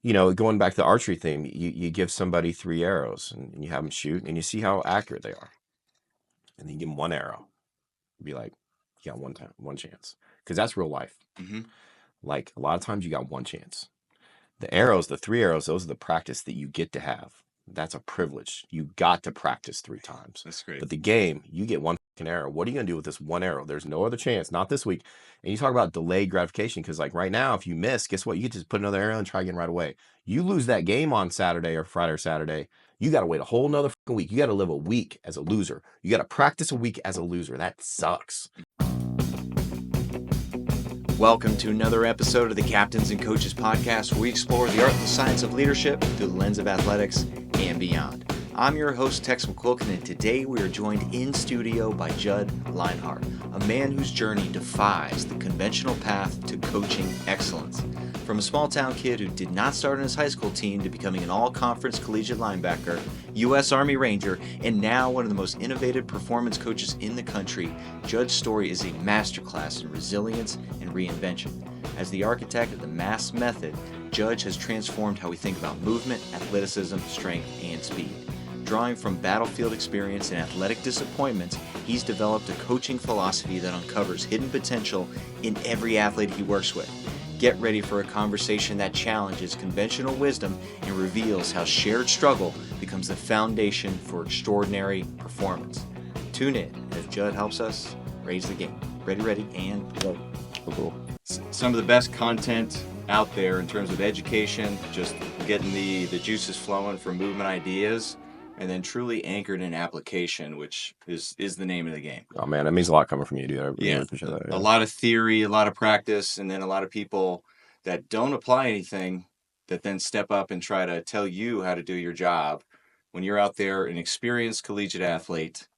going back to the archery theme, you give somebody 3 arrows and you have them shoot and you see how accurate they are. And then you give them 1 arrow. Be like, you got one chance. Because that's real life. Mm-hmm. Like a lot of times you got one chance. The arrows, the 3 arrows, those are the practice that you get to have. That's a privilege. You got to practice 3 times. That's great. But the game, you get one arrow. What are you going to do with this 1 arrow? There's no other chance. Not this week. And you talk about delayed gratification because, like, right now, if you miss, guess what? You get to just put another arrow and try again right away. You lose that game on Saturday or Friday or Saturday, you got to wait a whole nother week. You got to live a week as a loser. You got to practice a week as a loser. That sucks. Welcome to another episode of the Captains and Coaches Podcast, where we explore the art and the science of leadership through the lens of athletics and beyond. I'm your host, Tex McQuilkin, and today we are joined in studio by Judd Lienhard, a man whose journey defies the conventional path to coaching excellence. From a small-town kid who did not start on his high school team to becoming an all-conference collegiate linebacker, U.S. Army Ranger, and now one of the most innovative performance coaches in the country, Judd's story is a masterclass in resilience and reinvention. As the architect of the MASS method, Judd has transformed how we think about movement, athleticism, strength, and speed. Drawing from battlefield experience and athletic disappointments, he's developed a coaching philosophy that uncovers hidden potential in every athlete he works with. Get ready for a conversation that challenges conventional wisdom and reveals how shared struggle becomes the foundation for extraordinary performance. Tune in as Judd helps us raise the game. Ready, and go. Cool. Some of the best content out there in terms of education, just getting the juices flowing for movement ideas, and then truly anchored in application, which is the name of the game. Oh, man, that means a lot coming from you, dude. I really appreciate that. A lot of theory, a lot of practice, and then a lot of people that don't apply anything that then step up and try to tell you how to do your job. When you're out there, an experienced collegiate athlete,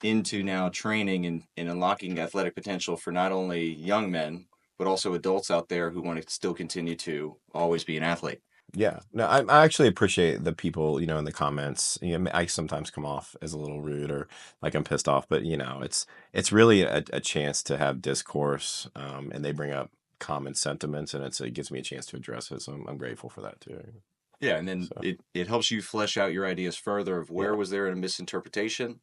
into now training and unlocking athletic potential for not only young men, but also adults out there who want to still continue to always be an athlete. Yeah, no, I actually appreciate the people, in the comments. I sometimes come off as a little rude or like I'm pissed off, but it's really a chance to have discourse, and they bring up common sentiments, and it gives me a chance to address it. So I'm grateful for that too. Yeah, and then it helps you flesh out your ideas further of where was there a misinterpretation.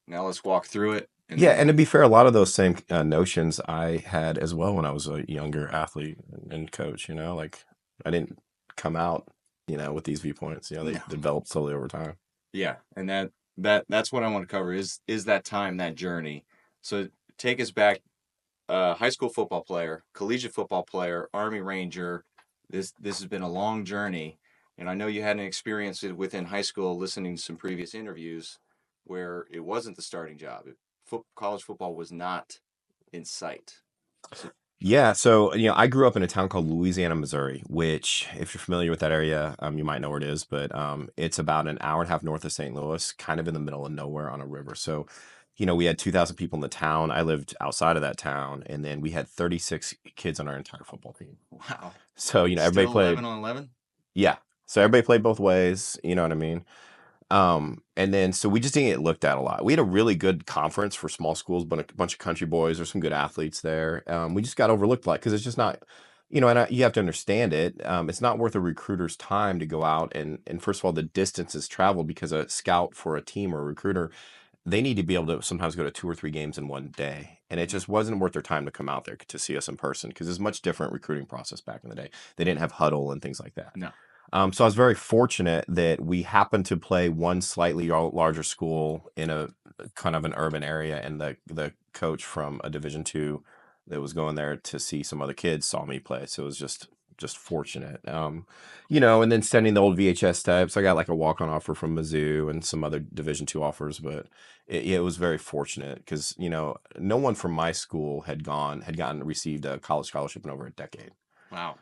Now let's walk through it. And to be fair, a lot of those same notions I had as well when I was a younger athlete and coach. Like I didn't come out, with these viewpoints. They developed slowly over time. Yeah, and that's what I want to cover is that time, that journey. So take us back, high school football player, collegiate football player, Army Ranger. This has been a long journey, and I know you had an experience within high school listening to some previous interviews where it wasn't the starting job. College football was not in sight. Yeah, so I grew up in a town called Louisiana, Missouri, which, if you're familiar with that area, you might know where it is, but it's about an hour and a half north of St. Louis, kind of in the middle of nowhere on a river. So, we had 2,000 people in the town. I lived outside of that town, and then we had 36 kids on our entire football team. Wow. So, everybody played 11 on 11? Yeah. So everybody played both ways, you know what I mean? And then so we just didn't get looked at a lot. We had a really good conference for small schools, but a bunch of country boys. There's some good athletes there. We just got overlooked a lot because it's just not, and you have to understand it. It's not worth a recruiter's time to go out and first of all, the distance is traveled because a scout for a team or a recruiter, they need to be able to sometimes go to 2 or 3 games in one day. And it just wasn't worth their time to come out there to see us in person because it's a much different recruiting process back in the day. They didn't have huddle and things like that. No. So I was very fortunate that we happened to play one slightly larger school in a kind of an urban area, and the coach from a Division II that was going there to see some other kids saw me play. So it was just fortunate, and then sending the old VHS tapes. I got like a walk-on offer from Mizzou and some other Division II offers, but it was very fortunate because no one from my school had received a college scholarship in over a decade. Wow.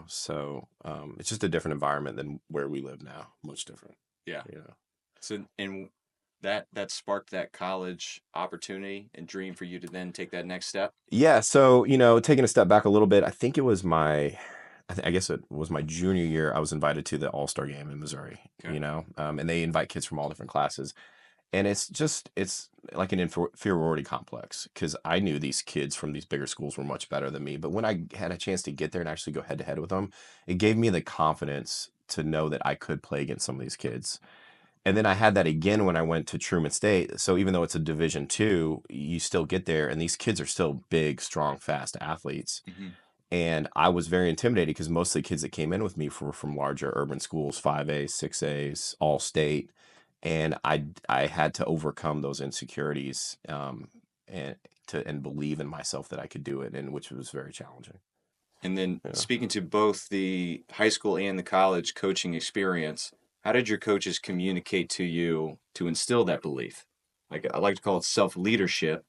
So it's just a different environment than where we live now. Much different. Yeah. So, and that sparked that college opportunity and dream for you to then take that next step? Yeah. So, taking a step back a little bit, I think it was I guess it was my junior year. I was invited to the All-Star game in Missouri, Okay. and they invite kids from all different classes. And it's like an inferiority complex because I knew these kids from these bigger schools were much better than me. But when I had a chance to get there and actually go head to head with them, it gave me the confidence to know that I could play against some of these kids. And then I had that again when I went to Truman State. So even though it's a Division II, you still get there, and these kids are still big, strong, fast athletes. Mm-hmm. And I was very intimidated because most of the kids that came in with me were from larger urban schools, 5As, 6As, all state. And I had to overcome those insecurities and believe in myself that I could do it, and which was very challenging. And then Yeah. speaking to both the high school and the college coaching experience, how did your coaches communicate to you to instill that belief? Like I like to call it self-leadership.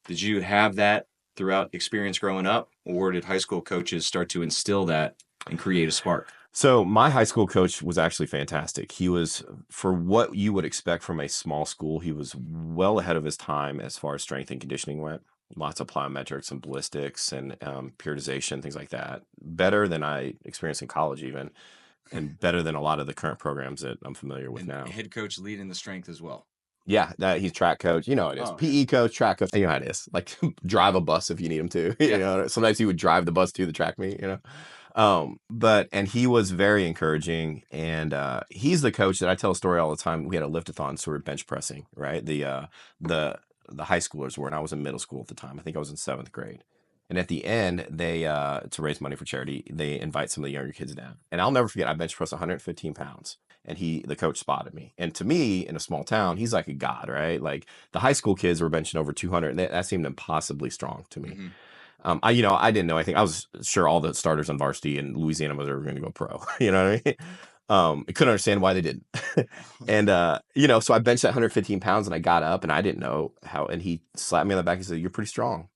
Did you have that throughout experience growing up, or did high school coaches start to instill that and create a spark? So my high school coach was actually fantastic. He was, for what you would expect from a small school, he was well ahead of his time as far as strength and conditioning went. Lots of plyometrics and ballistics and periodization, things like that. Better than I experienced in college even, and better than a lot of the current programs that I'm familiar with And now. head coach leading the strength as well. Yeah, he's track coach. You know how it is. Oh, PE coach, track coach. You know how it is. Like drive a bus if you need him to. You yeah. know, sometimes he would drive the bus to the track meet. You know, and he was very encouraging, and he's the coach that I tell a story all the time. We had a liftathon, so we were bench pressing, right? The the high schoolers were, and I was in middle school at the time. I think I was in 7th grade. And at the end, they to raise money for charity, they invite some of the younger kids down. And I'll never forget, I bench pressed 115 pounds. And the coach spotted me. And to me, in a small town, he's like a god, right? Like the high school kids were benching over 200, and that seemed impossibly strong to me. Mm-hmm. I didn't know anything. I was sure all the starters on varsity in Louisiana was ever going to go pro. You know what I mean? I couldn't understand why they didn't. And, so I benched that 115 pounds and I got up and I didn't know how, and he slapped me on the back and said, "You're pretty strong."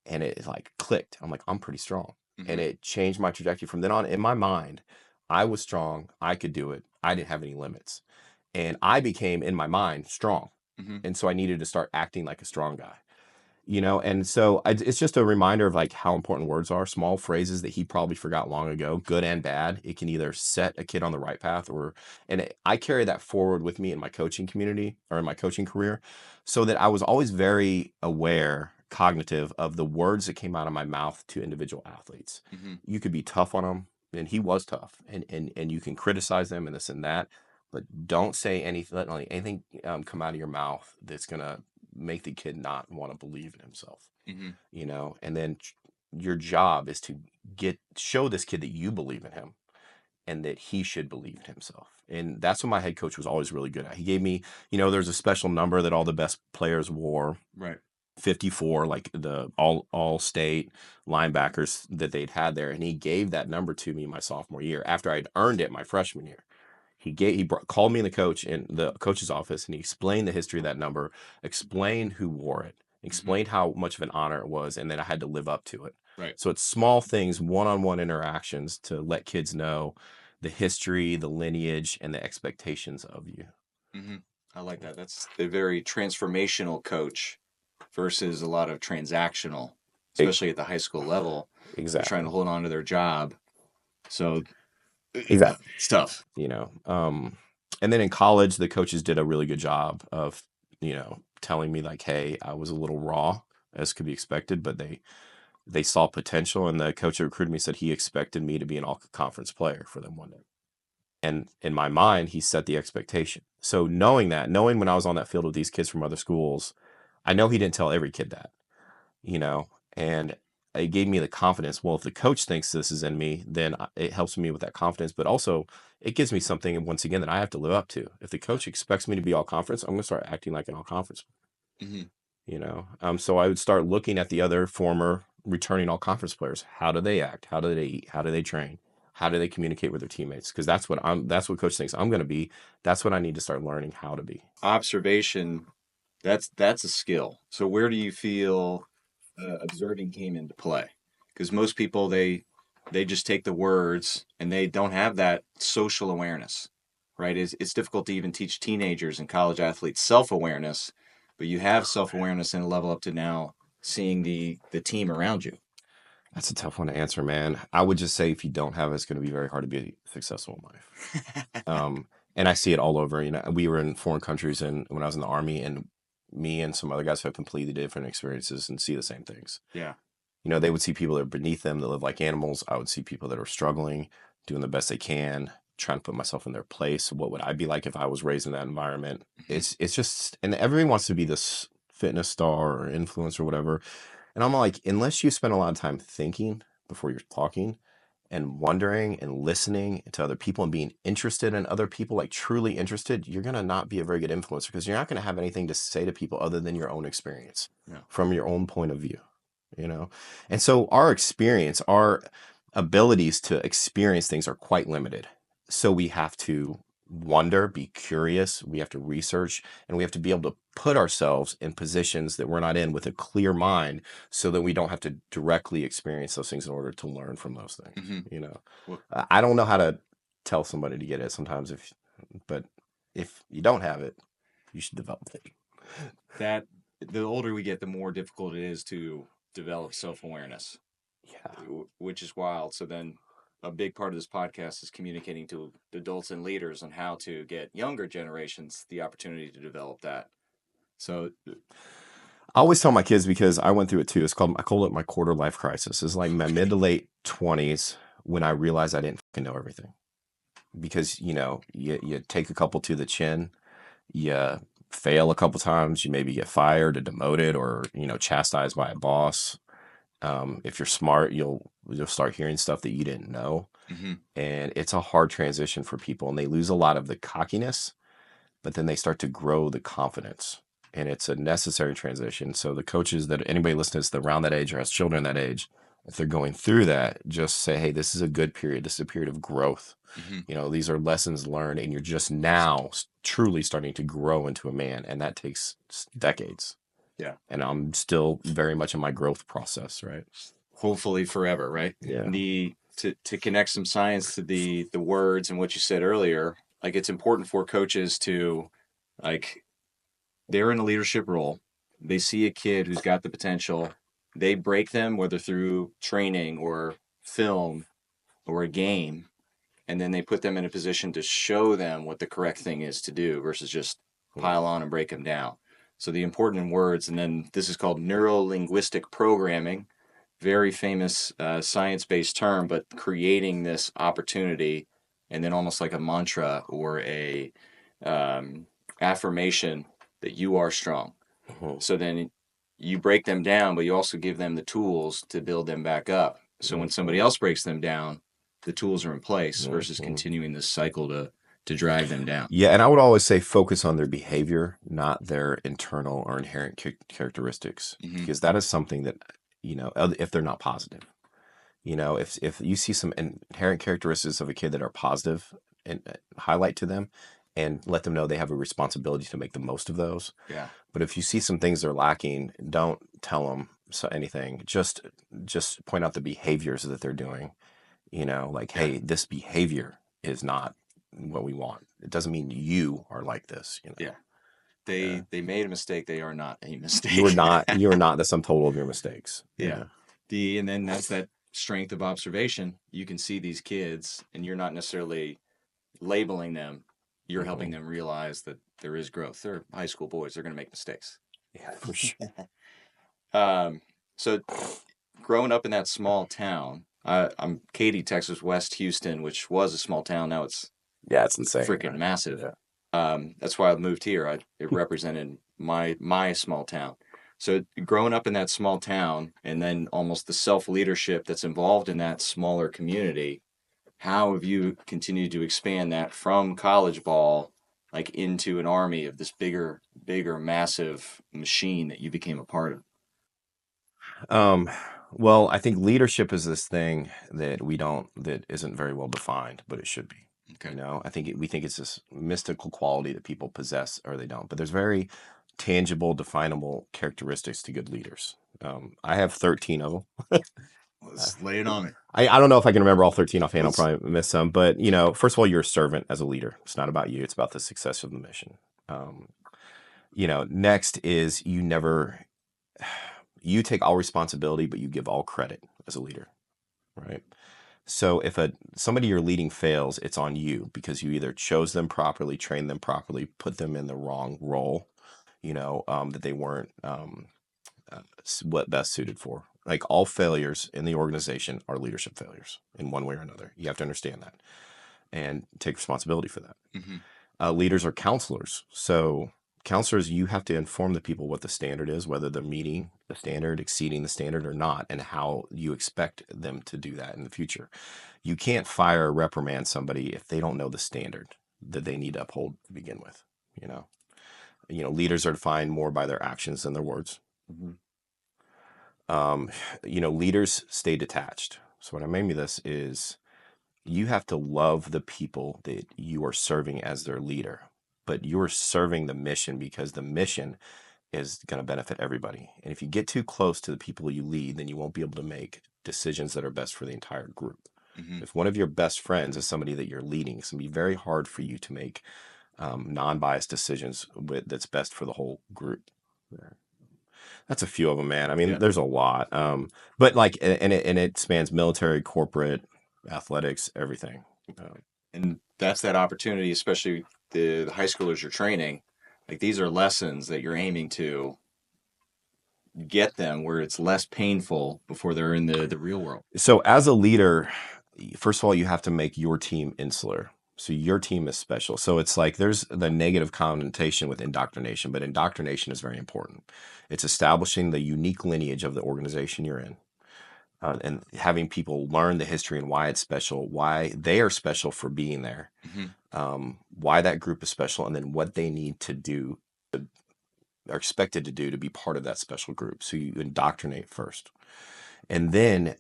And it like clicked. I'm like, I'm pretty strong. Mm-hmm. And it changed my trajectory from then on. In my mind, I was strong. I could do it. I didn't have any limits. And I became, in my mind, strong. Mm-hmm. And so I needed to start acting like a strong guy. And so it's just a reminder of like how important words are. Small phrases that he probably forgot long ago, good and bad. It can either set a kid on the right path I carry that forward with me in my coaching community or in my coaching career, so that I was always very aware, cognitive of the words that came out of my mouth to individual athletes. Mm-hmm. You could be tough on them, and he was tough, and you can criticize them and this and that, but don't say anything, let anything come out of your mouth that's gonna make the kid not want to believe in himself. Mm-hmm. And then your job is to show this kid that you believe in him and that he should believe in himself. And that's what my head coach was always really good at. He gave me, there's a special number that all the best players wore. Right. 54, like the all state linebackers that they'd had there. And he gave that number to me my sophomore year after I'd earned it my freshman year. Called me in the coach's office, and he explained the history of that number, explained who wore it, explained how much of an honor it was, and then I had to live up to it. Right. So it's small things, one-on-one interactions to let kids know the history, the lineage, and the expectations of you. Mm-hmm. I like that. That's a very transformational coach versus a lot of transactional, especially at the high school level. Exactly. They're trying to hold on to their job. So exactly, it's tough. And then in college, the coaches did a really good job of, telling me like, hey, I was a little raw, as could be expected, but they saw potential, and the coach that recruited me said he expected me to be an all-conference player for them one day. And in my mind, he set the expectation. So knowing when I was on that field with these kids from other schools, I know he didn't tell every kid that, and it gave me the confidence. Well, if the coach thinks this is in me, then it helps me with that confidence, but also it gives me something, once again, that I have to live up to. If the coach expects me to be all conference, I'm going to start acting like an all conference. Mm-hmm. So I would start looking at the other former returning all conference players. How do they act? How do they eat? How do they train? How do they communicate with their teammates? Because that's what coach thinks I'm going to be. That's what I need to start learning how to be. Observation, that's a skill. So where do you feel observing came into play? Because most people, they just take the words and they don't have that social awareness, right? It's difficult to even teach teenagers and college athletes self-awareness, but you have self-awareness and a level up to now seeing the team around you. That's a tough one to answer, man. I would just say if you don't have it, it's going to be very hard to be successful in life. And I see it all over. We were in foreign countries and when I was in the Army, and me and some other guys have completely different experiences and see the same things. Yeah. They would see people that are beneath them that live like animals. I would see people that are struggling, doing the best they can, trying to put myself in their place. What would I be like if I was raised in that environment? It's just, and everybody wants to be this fitness star or influencer or whatever. And I'm like, unless you spend a lot of time thinking before you're talking and wondering and listening to other people and being interested in other people, like truly interested, you're going to not be a very good influencer because you're not going to have anything to say to people other than your own experience from your own point of view, And so our experience, our abilities to experience things are quite limited. So we have to wonder, be curious, we have to research, and we have to be able to put ourselves in positions that we're not in with a clear mind so that we don't have to directly experience those things in order to learn from those things. Well, I don't know how to tell somebody to get it sometimes, but if you don't have it, you should develop it. that the older we get, the more difficult it is to develop self-awareness. Yeah. Which is wild. So then a big part of this podcast is communicating to adults and leaders on how to get younger generations the opportunity to develop that. So I always tell my kids, because I went through it too. I call it my quarter life crisis. It's like my mid to late 20s when I realized I didn't fucking know everything. Because, you take a couple to the chin, you fail a couple times, you maybe get fired or demoted or, chastised by a boss. If you're smart, you'll start hearing stuff that you didn't know. And it's a hard transition for people, and they lose a lot of the cockiness, but then they start to grow the confidence, and it's a necessary transition. So the coaches, that anybody listening to this around that age or has children that age, if they're going through that, just say, hey, this is a good period. This is a period of growth. These are lessons learned, and you're just now truly starting to grow into a man, and that takes decades. Yeah. And I'm still very much in my growth process, right? Hopefully forever, right? Yeah. To connect some science to the words and what you said earlier, like it's important for coaches to, like, they're in a leadership role. They see a kid who's got the potential. They break them, whether through training or film or a game, and then they put them in a position to show them what the correct thing is to do versus just pile on and break them down. So the important words, and then this is called neuro-linguistic programming, very famous science-based term, but creating this opportunity, and then almost like a mantra or a affirmation that you are strong. So then you break them down, but you also give them the tools to build them back up. So when somebody else breaks them down, the tools are in place versus continuing this cycle to drag them down. Yeah, and I would always say focus on their behavior, not their internal or inherent characteristics, because that is something that, if they're not positive, if you see some inherent characteristics of a kid that are positive, and highlight to them and let them know they have a responsibility to make the most of those. Yeah. But if you see some things they're lacking, don't tell them anything. Just point out the behaviors that they're doing. Like, hey, this behavior is not what we want. It doesn't mean you are like this. Yeah. They made a mistake. They are not a mistake. You are not the sum total of your mistakes. Yeah. And then that's that strength of observation. You can see these kids, and you're not necessarily labeling them. You're helping them realize that there is growth. They're high school boys. They're going to make mistakes. Yeah, for sure. So growing up in that small town, I'm Katy, Texas, West Houston, which was a small town. Now it's insane. Freaking massive. Yeah. That's why I moved here. It represented my small town. So growing up in that small town, and then almost the self-leadership that's involved in that smaller community, how have you continued to expand that from college ball, like into an army of this bigger, massive machine that you became a part of? Well, I think leadership is this thing that that isn't very well defined, but it should be. Okay. I think we think it's this mystical quality that people possess or they don't, but there's very tangible, definable characteristics to good leaders. I have 13 of them. Let's lay it on me. I don't know if I can remember all 13 offhand. I'll probably miss some, but first of all, you're a servant as a leader. It's not about you. It's about the success of the mission. Next is you take all responsibility, but you give all credit as a leader, right? So if somebody you're leading fails, it's on you because you either chose them properly, trained them properly, put them in the wrong role, that they weren't what best suited for. Like all failures in the organization are leadership failures in one way or another. You have to understand that and take responsibility for that. Mm-hmm. Leaders are counselors. So counselors, you have to inform the people what the standard is, whether they're meeting the standard, exceeding the standard or not, and how you expect them to do that in the future. You can't fire or reprimand somebody if they don't know the standard that they need to uphold to begin with. Leaders are defined more by their actions than their words. Mm-hmm. Leaders stay detached. So what I mean by this is you have to love the people that you are serving as their leader, but you're serving the mission because the mission is going to benefit everybody. And if you get too close to the people you lead, then you won't be able to make decisions that are best for the entire group. Mm-hmm. If one of your best friends is somebody that you're leading, it's going to be very hard for you to make non-biased decisions that's best for the whole group. That's a few of them, man. I mean, Yeah. there's a lot. But like, and it spans military, corporate, athletics, everything. And that's that opportunity, especially the high schoolers you're training. Like these are lessons that you're aiming to get them where it's less painful before they're in the real world. So as a leader, first of all, you have to make your team insular. So your team is special. So it's like there's the negative connotation with indoctrination, but indoctrination is very important. It's establishing the unique lineage of the organization you're in. And having people learn the history and why it's special, why they are special for being there, why that group is special, and then what they need to do, are expected to do to be part of that special group. So you indoctrinate first. And then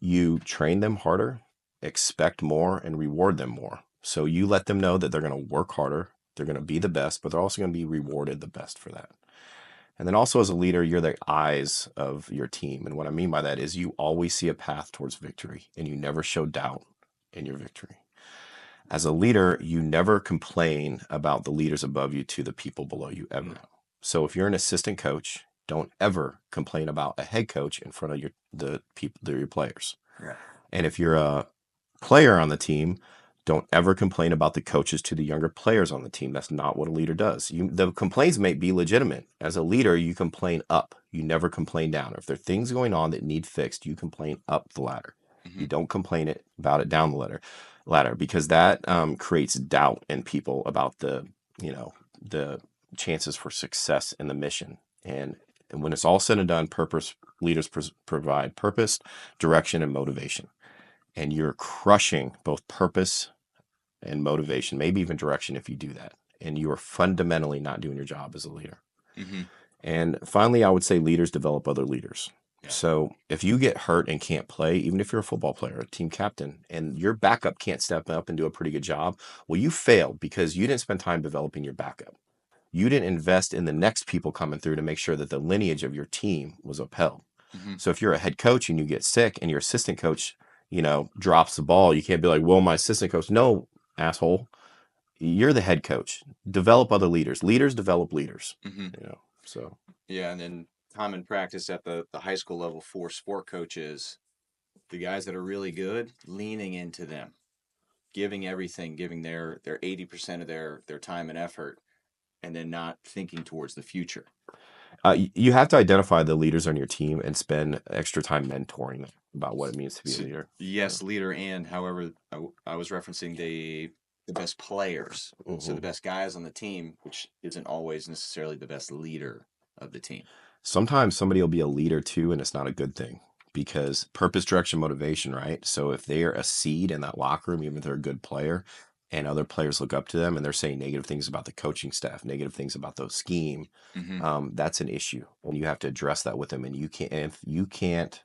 you train them harder, expect more, and reward them more. So you let them know that they're going to work harder, they're going to be the best, but they're also going to be rewarded the best for that. And then also as a leader, you're the eyes of your team. And what I mean by that is you always see a path towards victory and you never show doubt in your victory. As a leader, you never complain about the leaders above you to the people below you ever. No. So if you're an assistant coach, don't ever complain about a head coach in front of the people, your players. Right. And if you're a player on the team, don't ever complain about the coaches to the younger players on the team. That's not what a leader does. The complaints may be legitimate. As a leader, you complain up. You never complain down. If there are things going on that need fixed, you complain up the ladder. Mm-hmm. You don't complain about it down the ladder because that creates doubt in people about the chances for success in the mission. And when it's all said and done, leaders provide purpose, direction, and motivation. And you're crushing both purpose and motivation, maybe even direction if you do that. And you are fundamentally not doing your job as a leader. Mm-hmm. And finally, I would say leaders develop other leaders. Yeah. So if you get hurt and can't play, even if you're a football player, a team captain, and your backup can't step up and do a pretty good job, well, you failed because you didn't spend time developing your backup. You didn't invest in the next people coming through to make sure that the lineage of your team was upheld. Mm-hmm. So if you're a head coach and you get sick and your assistant coach, drops the ball, you can't be like, well, my assistant coach, no, asshole, you're the head coach. Develop other leaders. Leaders develop leaders. Mm-hmm. So yeah, and then common practice at the high school level for sport coaches, the guys that are really good, leaning into them, giving everything, giving their 80% of their time and effort, and then not thinking towards the future. you have to identify the leaders on your team and spend extra time mentoring them about what it means to be a leader. Yes, leader, and however, I was referencing the best players, so the best guys on the team, which isn't always necessarily the best leader of the team. Sometimes somebody will be a leader too, and it's not a good thing because purpose, direction, motivation, right? So if they are a seed in that locker room, even if they're a good player, and other players look up to them and they're saying negative things about the coaching staff, negative things about the scheme, that's an issue. And you have to address that with them. And if you can't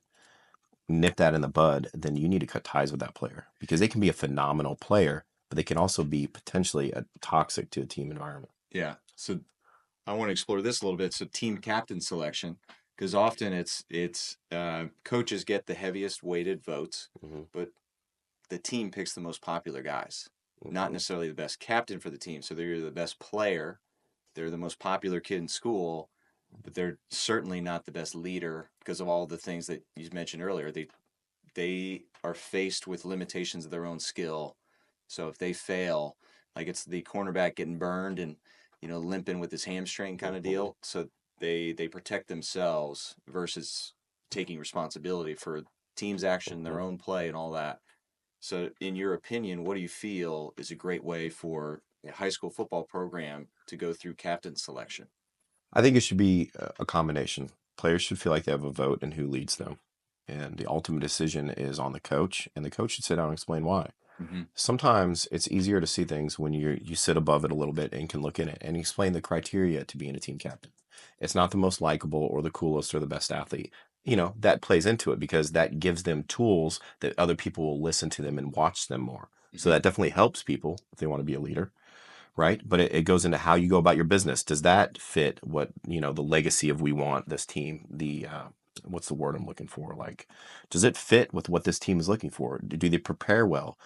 nip that in the bud, then you need to cut ties with that player because they can be a phenomenal player, but they can also be potentially toxic to a team environment. Yeah. So I want to explore this a little bit. So team captain selection, because often it's coaches get the heaviest weighted votes, but the team picks the most popular guys, not necessarily the best captain for the team. So they're the best player, they're the most popular kid in school, but they're certainly not the best leader because of all the things that you mentioned earlier. they are faced with limitations of their own skill. So if they fail, like it's the cornerback getting burned and limping with his hamstring kind of deal. So they protect themselves versus taking responsibility for team's action, their own play, and all that. So, in your opinion, what do you feel is a great way for a high school football program to go through captain selection? I think it should be a combination. Players should feel like they have a vote in who leads them. And the ultimate decision is on the coach, and the coach should sit down and explain why. Mm-hmm. Sometimes it's easier to see things when you sit above it a little bit and can look in it and explain the criteria to being a team captain. It's not the most likable or the coolest or the best athlete. That plays into it because that gives them tools that other people will listen to them and watch them more. So Mm-hmm. that definitely helps people if they want to be a leader, right? But it goes into how you go about your business. Does that fit what, the legacy of we want this team, what's the word I'm looking for? Like, does it fit with what this team is looking for? Do they prepare well?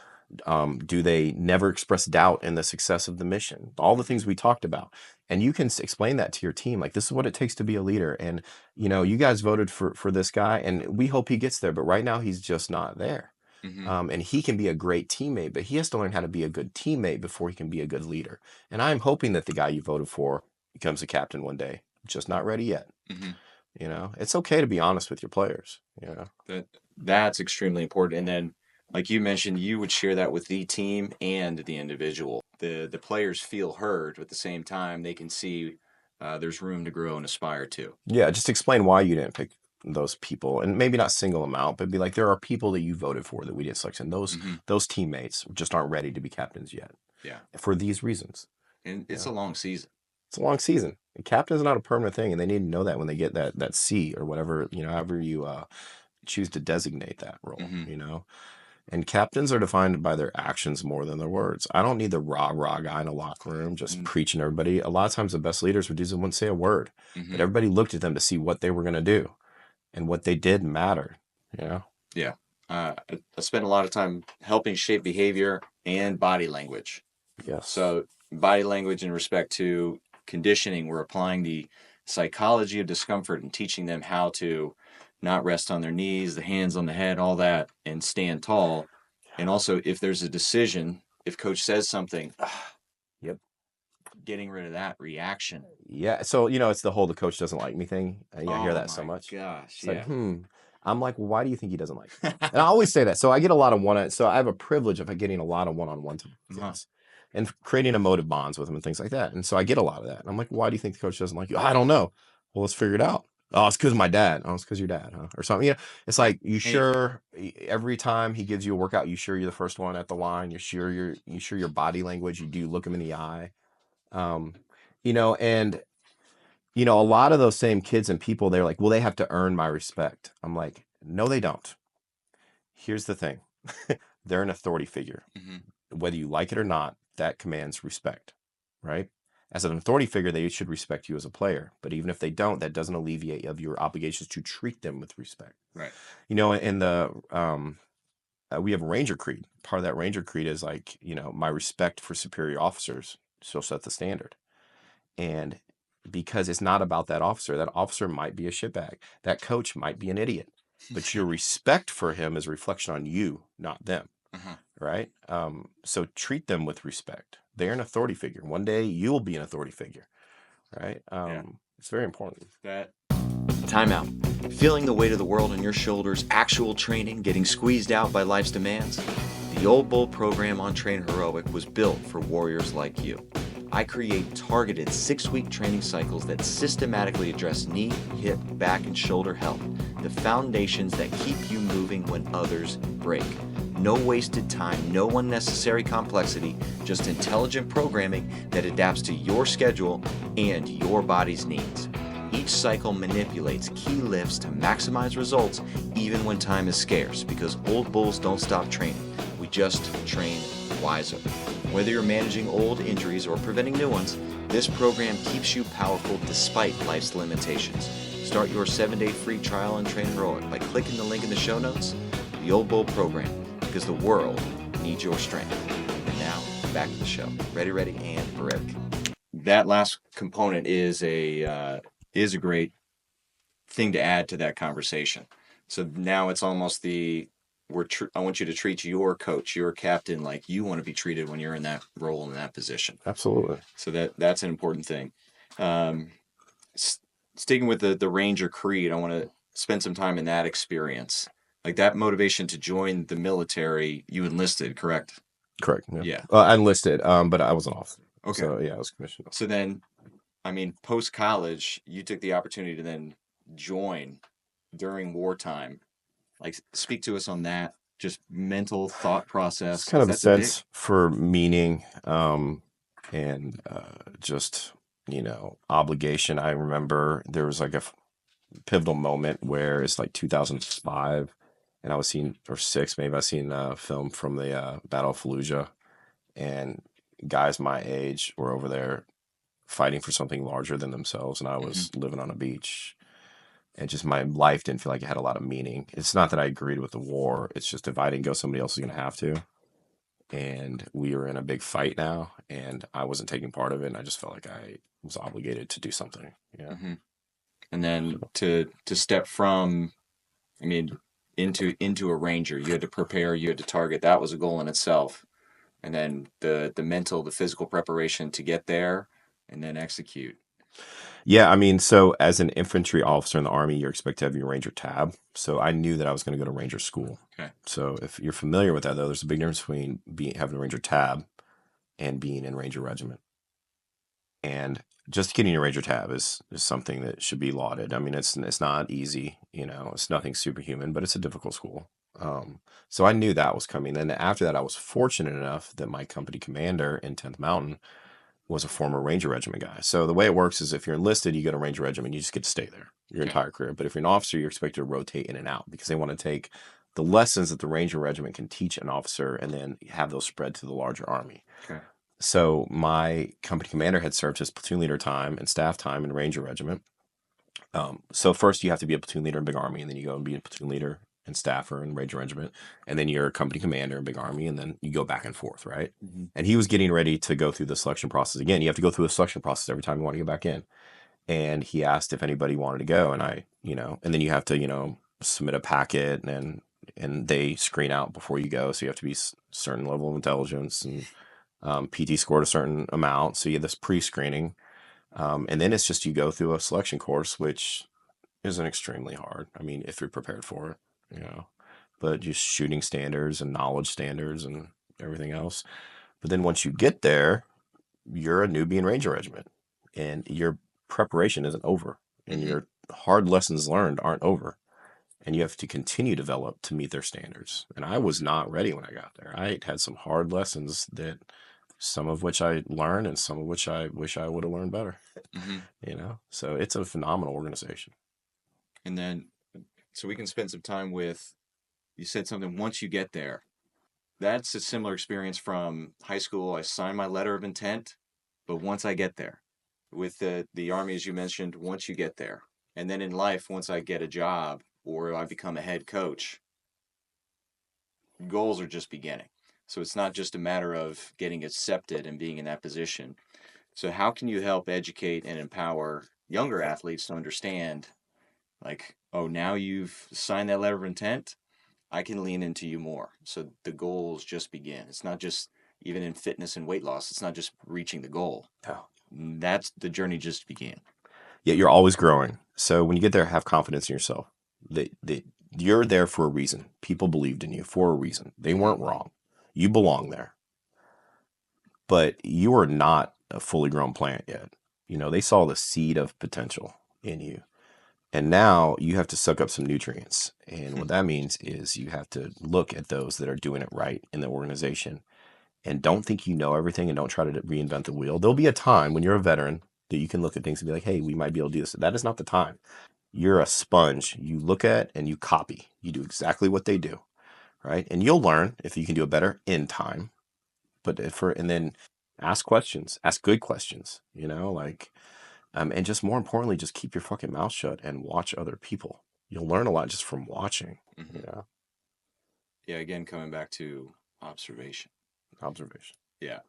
Do they never express doubt in the success of the mission? All the things we talked about. And you can explain that to your team. Like, this is what it takes to be a leader. And, you guys voted for this guy and we hope he gets there. But right now he's just not there. Mm-hmm. And he can be a great teammate, but he has to learn how to be a good teammate before he can be a good leader. And I'm hoping that the guy you voted for becomes a captain one day. Just not ready yet. Mm-hmm. It's okay to be honest with your players. That's extremely important. And then, like you mentioned, you would share that with the team and the individual. The players feel heard, but at the same time, they can see there's room to grow and aspire to. Yeah, just explain why you didn't pick those people, and maybe not single them out, but be like, there are people that you voted for that we didn't select, and those teammates just aren't ready to be captains yet. Yeah, for these reasons. and it's a long season. It's a long season. A captain is not a permanent thing, and they need to know that when they get that seat or whatever, however you choose to designate that role. Mm-hmm. And captains are defined by their actions more than their words. I don't need the rah guy in a locker room just preaching to everybody. A lot of times the best leaders were dudes that wouldn't say a word, but everybody looked at them to see what they were going to do, and what they did mattered. Yeah. I spent a lot of time helping shape behavior and body language. Yes. So body language in respect to conditioning, we're applying the psychology of discomfort and teaching them how to not rest on their knees, the hands on the head, all that, and stand tall. And also, if there's a decision, if coach says something, Yep. getting rid of that reaction. Yeah. So, it's the whole the coach doesn't like me thing. I hear that so much. Gosh, It's like, I'm like, well, why do you think he doesn't like me? And I always say that. So I get a lot of so I have a privilege of getting a lot of one-on-one time with kids and creating emotive bonds with them and things like that. And so I get a lot of that. And I'm like, why do you think the coach doesn't like you? I don't know. Well, let's figure it out. Oh, it's because of my dad. Oh, it's because your dad, huh? Or something. It's like, every time he gives you a workout, you sure you're the first one at the line. You sure your body language. You do look him in the eye. And a lot of those same kids and people, they're like, well, they have to earn my respect. I'm like, no, they don't. Here's the thing. They're an authority figure. Whether you like it or not, that commands respect, right? As an authority figure, they should respect you as a player. But even if they don't, that doesn't alleviate of your obligations to treat them with respect. Right. In the we have a Ranger Creed. Part of that Ranger Creed is like, my respect for superior officers shall set the standard. And because it's not about that officer might be a shitbag. That coach might be an idiot. But your respect for him is a reflection on you, not them. Right? So treat them with respect. They're an authority figure. One day you'll be an authority figure. Right? It's very important. Time out. Feeling the weight of the world on your shoulders, actual training, getting squeezed out by life's demands? The Old Bull program on Train Heroic was built for warriors like you. I create targeted 6-week training cycles that systematically address knee, hip, back, and shoulder health, the foundations that keep you moving when others break. No wasted time, no unnecessary complexity, just intelligent programming that adapts to your schedule and your body's needs. Each cycle manipulates key lifts to maximize results even when time is scarce, because old bulls don't stop training. We just train wiser. Whether you're managing old injuries or preventing new ones, this program keeps you powerful despite life's limitations. Start your 7-day free trial on Train Heroic by clicking the link in the show notes. The Old Bull program, because the world needs your strength. And now, back to the show. Ready, and ready. That last component is a great thing to add to that conversation. So now it's almost the I want you to treat your coach, your captain, like you want to be treated when you're in that role in that position. Absolutely. So that's an important thing. Um, Sticking with the Ranger Creed, I want to spend some time in that experience. Like that motivation to join the military, you enlisted, correct? Correct. Yeah. Yeah. Well, I enlisted, but I was an officer. Okay. So yeah, I was commissioned. So then, I mean, post college, you took the opportunity to then join during wartime. Like, speak to us on that, just mental thought process, It's kind because of a that's a big. sense for meaning, and just obligation. I remember there was like a pivotal moment where it's like 2005, and I was seeing, or six maybe, I seen a film from the Battle of Fallujah, and guys my age were over there fighting for something larger than themselves, and I was living on a beach, and just my life didn't feel like it had a lot of meaning. It's not that I agreed with the war, it's just if I didn't go, somebody else is going to have to, and we were in a big fight now, and I wasn't taking part of it, and I just felt like I was obligated to do something. Yeah. Mm-hmm. And then to step from, I mean, into a ranger, you had to prepare, you had to target. That was a goal in itself. And then the mental, the physical preparation to get there, and then execute. Yeah, I mean, so as an infantry officer in the Army, you're expected to have your Ranger tab. So I knew that I was going to go to Ranger school. Okay. So if you're familiar with that, though, there's a big difference between having a Ranger tab and being in Ranger Regiment. And just getting a Ranger tab is something that should be lauded. I mean, it's not easy, it's nothing superhuman, but it's a difficult school. So I knew that was coming. Then after that, I was fortunate enough that my company commander in 10th Mountain was a former Ranger Regiment guy. So the way it works is if you're enlisted, you go to Ranger Regiment, you just get to stay there your entire career. But if you're an officer, you're expected to rotate in and out because they want to take the lessons that the Ranger Regiment can teach an officer and then have those spread to the larger Army. Okay. So my company commander had served his platoon leader time and staff time in Ranger Regiment. So first you have to be a platoon leader in Big Army, and then you go and be a platoon leader and staffer in Ranger Regiment, and then you're a company commander in Big Army, and then you go back and forth, right? Mm-hmm. And he was getting ready to go through the selection process again. You have to go through a selection process every time you want to get back in. And he asked if anybody wanted to go, and and then you have to, submit a packet, and they screen out before you go, so you have to be certain level of intelligence, and PT scored a certain amount, so you have this pre-screening, and then it's just you go through a selection course, which isn't extremely hard. I mean, if you're prepared for it, but just shooting standards and knowledge standards and everything else. But then once you get there, you're a newbie in Ranger Regiment, and your preparation isn't over, and your hard lessons learned aren't over, and you have to continue to develop to meet their standards. And I was not ready when I got there. I had some hard lessons that some of which I learned and some of which I wish I would have learned better. So it's a phenomenal organization. And then, so we can spend some time with, you said something, once you get there. That's a similar experience from high school. I signed my letter of intent, but once I get there, with the Army, as you mentioned, once you get there, and then in life, once I get a job or I become a head coach, goals are just beginning. So it's not just a matter of getting accepted and being in that position. So how can you help educate and empower younger athletes to understand, like, oh, now you've signed that letter of intent, I can lean into you more. So the goals just begin. It's not just, even in fitness and weight loss, it's not just reaching the goal. Oh. That's the journey just began. Yeah, you're always growing. So when you get there, have confidence in yourself. You're there for a reason. People believed in you for a reason. They weren't wrong. You belong there. But you are not a fully grown plant yet. They saw the seed of potential in you. And now you have to suck up some nutrients. And what that means is you have to look at those that are doing it right in the organization, and don't think you know everything, and don't try to reinvent the wheel. There'll be a time when you're a veteran that you can look at things and be like, hey, we might be able to do this. That is not the time. You're a sponge. You look at and you copy. You do exactly what they do, right? And you'll learn if you can do it better in time. And then ask questions. Ask good questions, and just more importantly, just keep your fucking mouth shut and watch other people. You'll learn a lot just from watching. Yeah, again, coming back to observation. Yeah.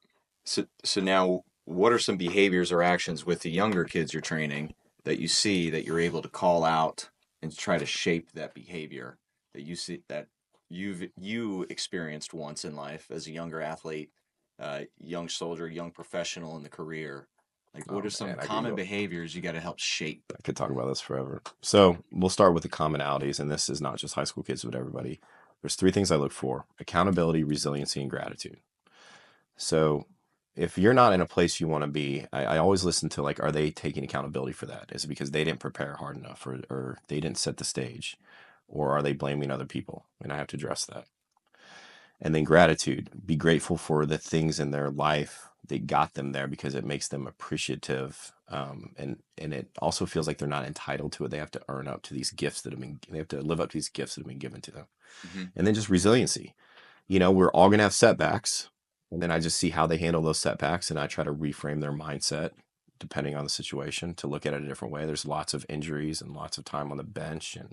So now, what are some behaviors or actions with the younger kids you're training that you see that you're able to call out and try to shape that behavior that you see, that you experienced once in life as a younger athlete, young soldier, young professional in the career. Like, what Oh are some man, I could common go. behaviors you got to help shape? I could talk about this forever. So we'll start with the commonalities, and this is not just high school kids, but everybody. There's three things I look for: accountability, resiliency, and gratitude. So if you're not in a place you want to be, I always listen to like, are they taking accountability for that? Is it because they didn't prepare hard enough, or they didn't set the stage, or are they blaming other people? And I have to address that. And then gratitude, be grateful for the things in their life that got them there because it makes them appreciative. And it also feels like they're not entitled to it. They have to earn up to these gifts they have to live up to these gifts that have been given to them. Mm-hmm. And then just resiliency. We're all going to have setbacks. And then I just see how they handle those setbacks, and I try to reframe their mindset depending on the situation to look at it a different way. There's lots of injuries and lots of time on the bench, and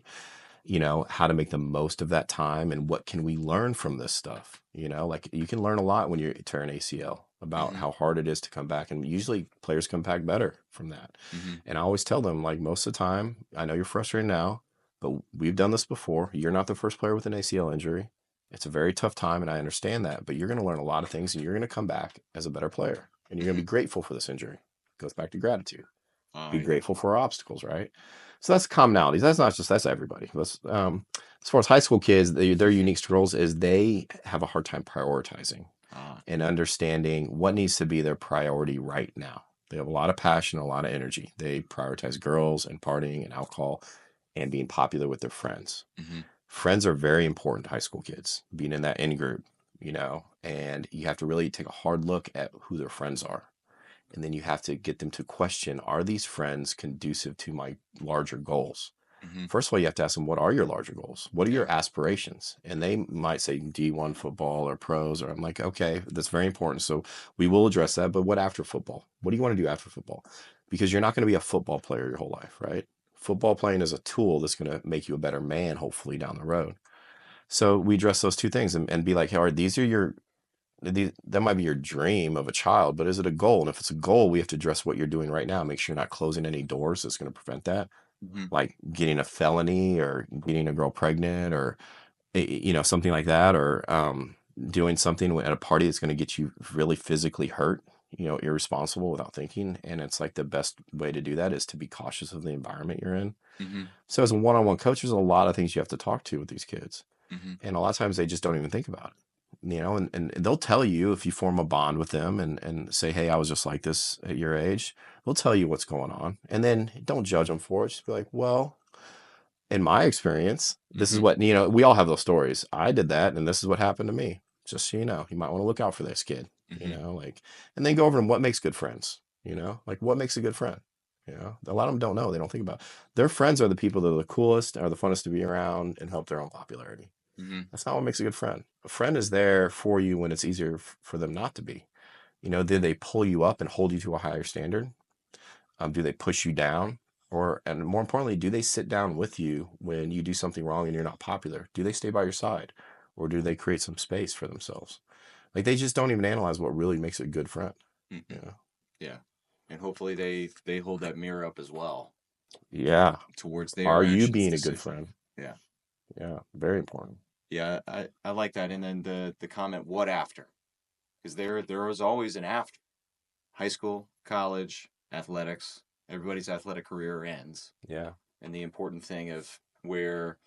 how to make the most of that time and what can we learn from this stuff. Like you can learn a lot when you tear an ACL about Mm-hmm. how hard it is to come back, and usually players come back better from that. Mm-hmm. And I always tell them, like, most of the time, I know you're frustrated now, but we've done this before. You're not the first player with an ACL injury. It's a very tough time, and I understand that, but you're going to learn a lot of things, and you're going to come back as a better player, and you're going to be grateful for this injury. It goes back to gratitude. Oh Be yeah. grateful for obstacles, right? So that's commonalities. That's everybody. As far as high school kids, their unique struggles is they have a hard time prioritizing and understanding what needs to be their priority right now. They have a lot of passion, a lot of energy. They prioritize girls and partying and alcohol and being popular with their friends. Mm-hmm. Friends are very important to high school kids, being in that in group, and you have to really take a hard look at who their friends are. And then you have to get them to question, are these friends conducive to my larger goals? Mm-hmm. First of all, you have to ask them, what are your larger goals? What are Yeah. your aspirations? And they might say D1 football or pros, or I'm like, okay, that's very important. So we will address that. But what after football? What do you want to do after football? Because you're not going to be a football player your whole life, right? Football playing is a tool that's going to make you a better man, hopefully down the road. So we address those two things and be like, hey, all right, that might be your dream of a child, but is it a goal? And if it's a goal, we have to address what you're doing right now. Make sure you're not closing any doors that's going to prevent that, Mm-hmm. like getting a felony or getting a girl pregnant or something like that, or doing something at a party that's going to get you really physically hurt, irresponsible without thinking. And it's like the best way to do that is to be cautious of the environment you're in. Mm-hmm. So as a one-on-one coach, there's a lot of things you have to talk to with these kids. Mm-hmm. And a lot of times they just don't even think about it. And they'll tell you if you form a bond with them and say, hey, I was just like this at your age. They'll tell you what's going on. And then don't judge them for it. Just be like, well, in my experience, this is Mm-hmm. what, we all have those stories. I did that, and this is what happened to me. Just so you know, you might want to look out for this kid, Mm-hmm. and then go over them what makes good friends, like what makes a good friend. A lot of them don't know. They don't think about it. Their friends are the people that are the coolest, are the funnest to be around, and help their own popularity. Mm-hmm. That's not what makes a good friend. A friend is there for you when it's easier for them not to be. Did they pull you up and hold you to a higher standard? Do they push you down? And more importantly, do they sit down with you when you do something wrong and you're not popular? Do they stay by your side? Or do they create some space for themselves? Like, they just don't even analyze what really makes a good friend. Mm-hmm. Yeah. And hopefully they hold that mirror up as well Yeah. towards their Are you actions, being a good decisions. friend? Yeah. Yeah. Very important. Yeah, I like that. And then the comment, what after? Because there is always an after. High school, college, athletics, everybody's athletic career ends. Yeah. And the important thing of where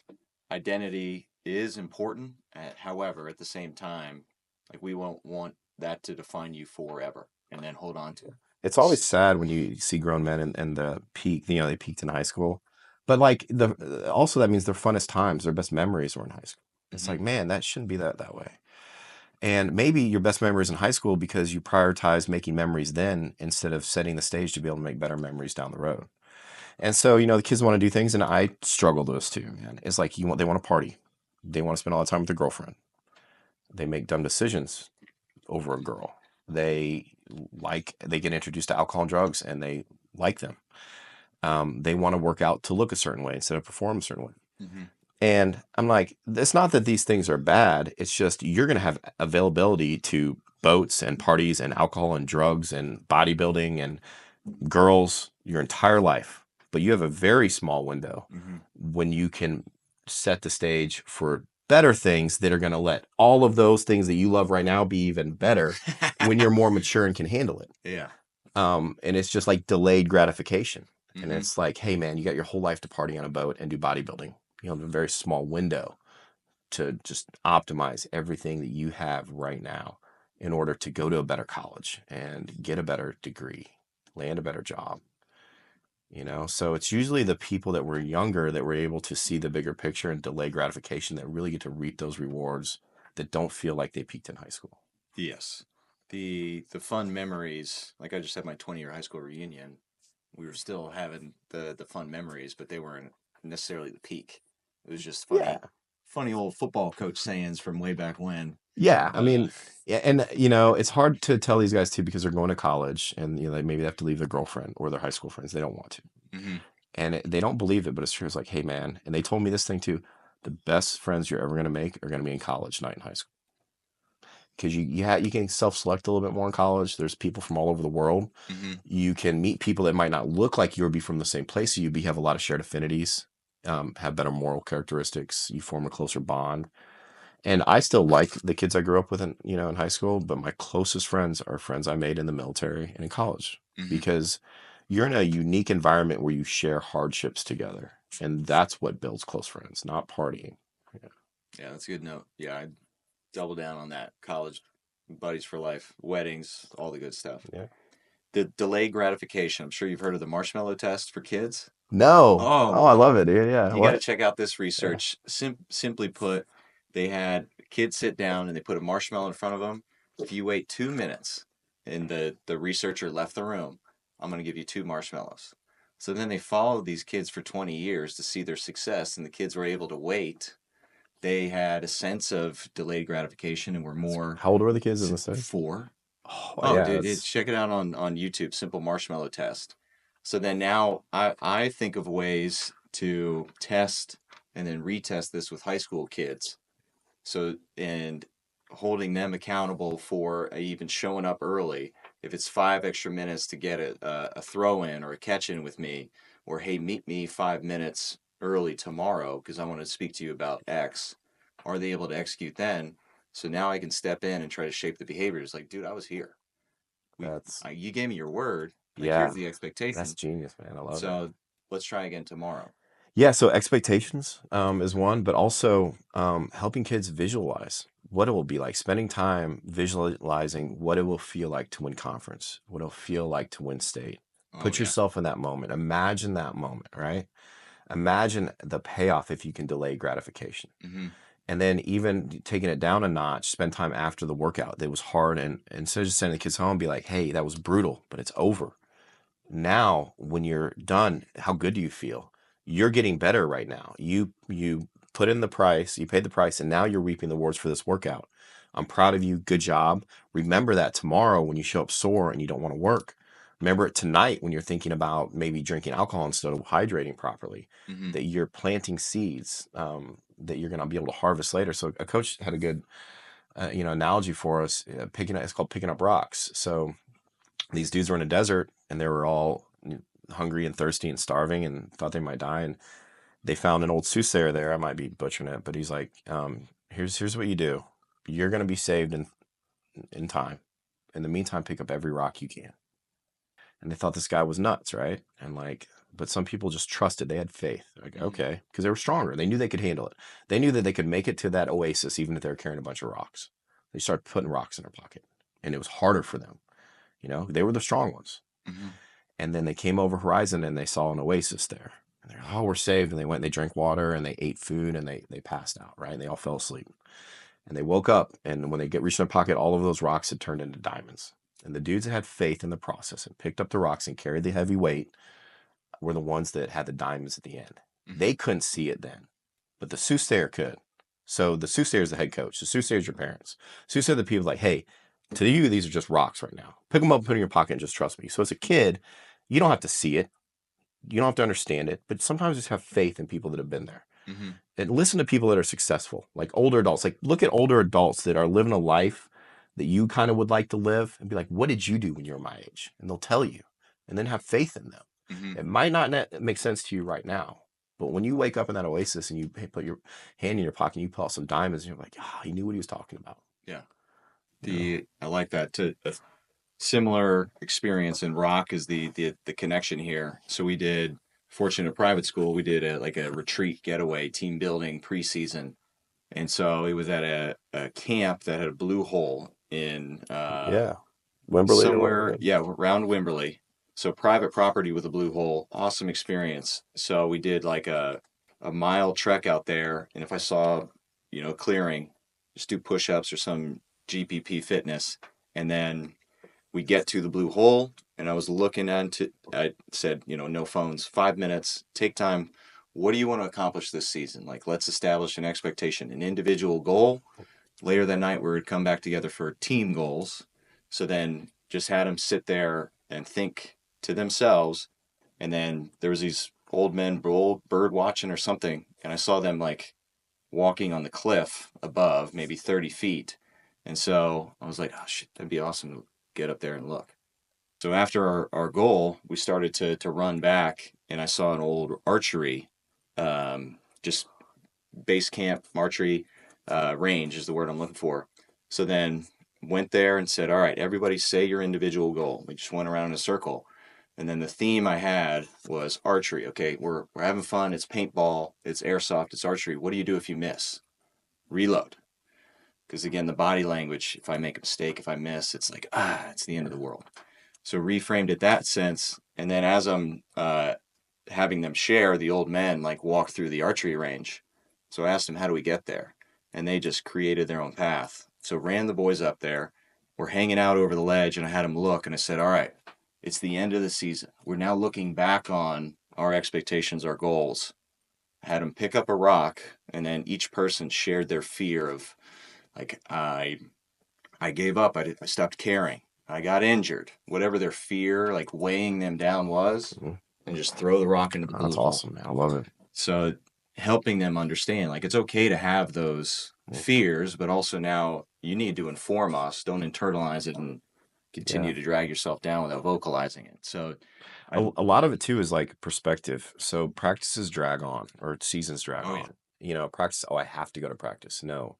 identity is important, however, at the same time, like we won't want that to define you forever and then hold on to it. It's always sad when you see grown men and the peak, they peaked in high school. But like also that means their funnest times, their best memories were in high school. It's Mm-hmm. like, man, that shouldn't be that way. And maybe your best memories in high school because you prioritize making memories then instead of setting the stage to be able to make better memories down the road. And so, the kids want to do things, and I struggle with this too, man. It's like they want to party. They want to spend all the time with their girlfriend. They make dumb decisions over a girl. They get introduced to alcohol and drugs, and they like them. They want to work out to look a certain way instead of perform a certain way. Mm-hmm. And I'm like, it's not that these things are bad. It's just you're going to have availability to boats and parties and alcohol and drugs and bodybuilding and girls your entire life. But you have a very small window Mm-hmm. when you can set the stage for better things that are going to let all of those things that you love right now be even better when you're more mature and can handle it. Yeah. And it's just like delayed gratification. And Mm-hmm. it's like, hey man, you got your whole life to party on a boat and do bodybuilding. You have a very small window to just optimize everything that you have right now in order to go to a better college and get a better degree, land a better job. So it's usually the people that were younger that were able to see the bigger picture and delay gratification that really get to reap those rewards that don't feel like they peaked in high school. Yes. The fun memories, like I just had my 20-year high school reunion. We were still having the fun memories, but they weren't necessarily the peak. It was just Yeah. funny old football coach sayings from way back when. Yeah. I But mean, yeah, and it's hard to tell these guys too because they're going to college and they maybe have to leave their girlfriend or their high school friends. They don't want to. mhm. And they don't believe it, but it's true. It's like, hey man, and they told me this thing too. The best friends you're ever going to make are going to be in college, not in high school. Because you can self-select a little bit more in college. There's people from all over the world. Mhm. You can meet people that might not look like you or be from the same place. So have a lot of shared affinities, have better moral characteristics. You form a closer bond. And I still like the kids I grew up with in high school, but my closest friends are friends I made in the military and in college Mhm. because you're in a unique environment where you share hardships together. And that's what builds close friends, not partying. Yeah. Yeah, that's a good note. Yeah, I double down on that. College buddies for life, weddings, all the good stuff. Yeah. The delayed gratification. I'm sure you've heard of the marshmallow test for kids. No. Oh, Oh, I love it, dude. Yeah. you got to What? check out this Yeah. research. Simply put, they had kids sit down and they put a marshmallow in front of them. If you wait 2 minutes and the researcher left the room, I'm going to give you two marshmallows. So then they followed these kids for 20 years to see their success, and the kids were able to wait. They had a sense of delayed gratification and were more How old were the kids in the study? four. Oh, Oh, yeah. dude, That's check it out on YouTube. Simple marshmallow test. So then now I think of ways to test and then retest this with high school kids. So and holding them accountable for even showing up early. If it's 5 extra minutes to get a throw in or a catch in with me, or hey, meet me 5 minutes early tomorrow because I want to speak to you about X. Are they able to execute then? So now I can step in and try to shape the behaviors. Like, dude, I was here. that's You gave me your word. Like, here's yeah. the That's expectation. genius, man. I love it. So let's try again tomorrow. Yeah, so expectations is one, but also helping kids visualize what it will be like, spending time visualizing what it will feel like to win conference, what it'll feel like to win state. Oh Put yeah. yourself in that moment. Imagine that moment, right? Imagine the payoff if you can delay gratification. Mm-hmm. And then even taking it down a notch, spend time after the workout that was hard. And instead of just sending the kids home, be like, hey, that was brutal, but it's over. Now when you're done, how good do you feel? You're getting better right now. You put in the price, you paid the price, and now you're reaping the rewards for this workout. I'm proud of you. Good job. Remember that tomorrow when you show up sore and you don't want to work. Remember it tonight when you're thinking about maybe drinking alcohol instead of hydrating properly, Mm-hmm. that you're planting seeds that you're going to be able to harvest later. So a coach had a good analogy for us. It's called picking up rocks. So these dudes were in a desert and they were all hungry and thirsty and starving and thought they might die. And they found an old soothsayer there. I might be butchering it, but he's like, here's what you do. You're going to be saved in time. In the meantime, pick up every rock you can. And they thought this guy was nuts, right? And but some people just trusted. They had faith. Like, Mm-hmm. okay, because they were stronger. They knew they could handle it. They knew that they could make it to that oasis, even if they were carrying a bunch of rocks. They started putting rocks in their pocket, and it was harder for them. They were the strong ones. Mm-hmm. And then they came over Horizon and they saw an oasis there. And they're, oh, we're saved. And they went and they drank water and they ate food and they passed out, right? And they all fell asleep. And they woke up, and when they reached their pocket, all of those rocks had turned into diamonds. And the dudes that had faith in the process and picked up the rocks and carried the heavy weight were the ones that had the diamonds at the end. Mm-hmm. They couldn't see it then, but the soothsayer could. So the soothsayer is the head coach. The soothsayer is your parents. Soothsayer are the people like, hey, to you, these are just rocks right now. Pick them up, put them in your pocket, and just trust me. So as a kid, you don't have to see it. You don't have to understand it, but sometimes just have faith in people that have been there. Mm-hmm. And listen to people that are successful, like older adults. Like look at older adults that are living a life that you kind of would like to live and be like, what did you do when you were my age? And they'll tell you, and then have faith in them. Mm-hmm. It might not make sense to you right now, But when you wake up in that oasis and you put your hand in your pocket and you pull out some diamonds, and you're like, he knew what he was talking about. Yeah. You know? I like that too. A similar experience in rock is the connection here. So we did, fortunate private school, we did a retreat getaway team building preseason. And so it was at a camp that had a blue hole in Yeah. Wimberley or somewhere, whatever. yeah, around Wimberley. So private property with a blue hole, awesome experience. So we did like a mile trek out there, and if I saw, clearing, just do push-ups or some GPP fitness, and then we get to the blue hole, and I was looking into, I said, no phones, 5 minutes, take time. What do you want to accomplish this season? Like, let's establish an expectation, an individual goal. Later that night, we would come back together for team goals. So then just had them sit there and think to themselves. And then there was these old men bird watching or something. And I saw them like walking on the cliff above, maybe 30 feet. And so I was like, oh, shit, that'd be awesome to get up there and look. So after our goal, we started to run back, and I saw an old archery, just base camp archery range is the word I'm looking for. So then went there and said, all right, everybody say your individual goal. We just went around in a circle. And then the theme I had was archery. Okay, we're having fun. It's paintball, it's airsoft, it's archery. What do you do if you miss? Reload. Because again, the body language, if I make a mistake, if I miss, it's like, it's the end of the world. So reframed it that sense. And then as I'm having them share, the old men like walk through the archery range. So I asked them, how do we get there? And they just created their own path. So ran the boys up there. We're hanging out over the ledge, and I had them look, and I said, all right, it's the end of the season. We're now looking back on our expectations, our goals. I had them pick up a rock, and then each person shared their fear of, like, I gave up. I stopped caring. I got injured. Whatever their fear, like weighing them down was, Mhm. and just throw the rock into the blue That's hole. awesome, man. I love it. So helping them understand, like, it's okay to have those fears, but also now you need to inform us. Don't internalize it and continue Yeah. to drag yourself down without vocalizing it. So A lot of it too is like perspective. So practices drag on or seasons drag oh yeah. on. Practice, I have to go to practice. No,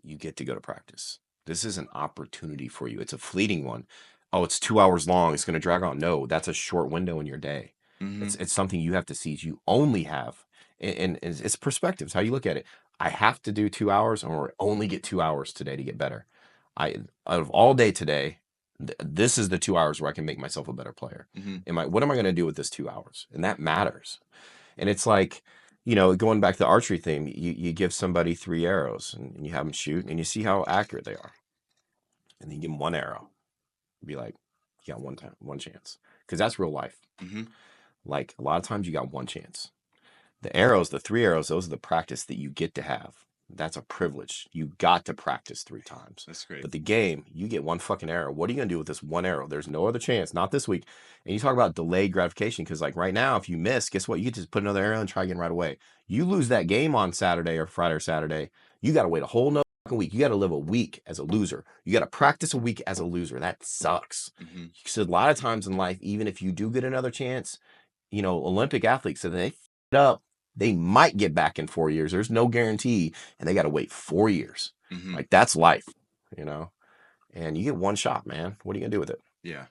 you get to go to practice. This is an opportunity for you. It's a fleeting one. Oh, it's 2 hours long. It's going to drag on. No, that's a short window in your day. Mm-hmm. It's something you have to seize. You only have, and it's perspectives, how you look at it. I have to do 2 hours, or only get 2 hours today to get better. Out of all day today, this is the 2 hours where I can make myself a better player. Mm-hmm. What am I going to do with this 2 hours? And that matters. And it's like, going back to the archery theme, you give somebody 3 arrows and you have them shoot and you see how accurate they are. And then you give them one arrow. Be like, you got one time, one chance. Because that's real life. Mm-hmm. Like a lot of times you got one chance. The arrows, the 3 arrows, those are the practice that you get to have. That's a privilege. You got to practice 3 times. That's great. But the game, you get one fucking arrow. What are you going to do with this one arrow? There's no other chance. Not this week. And you talk about delayed gratification because, like, right now, if you miss, guess what? You get to put another arrow and try again right away. You lose that game on Saturday or Friday or Saturday, you got to wait a whole nother fucking week. You got to live a week as a loser. You got to practice a week as a loser. That sucks. Mm-hmm. So a lot of times in life, even if you do get another chance, Olympic athletes, so they f it up, they might get back in 4 years. There's no guarantee, and they got to wait 4 years. Mm-hmm. Like that's life, and you get one shot, man. What are you gonna do with it? Yeah,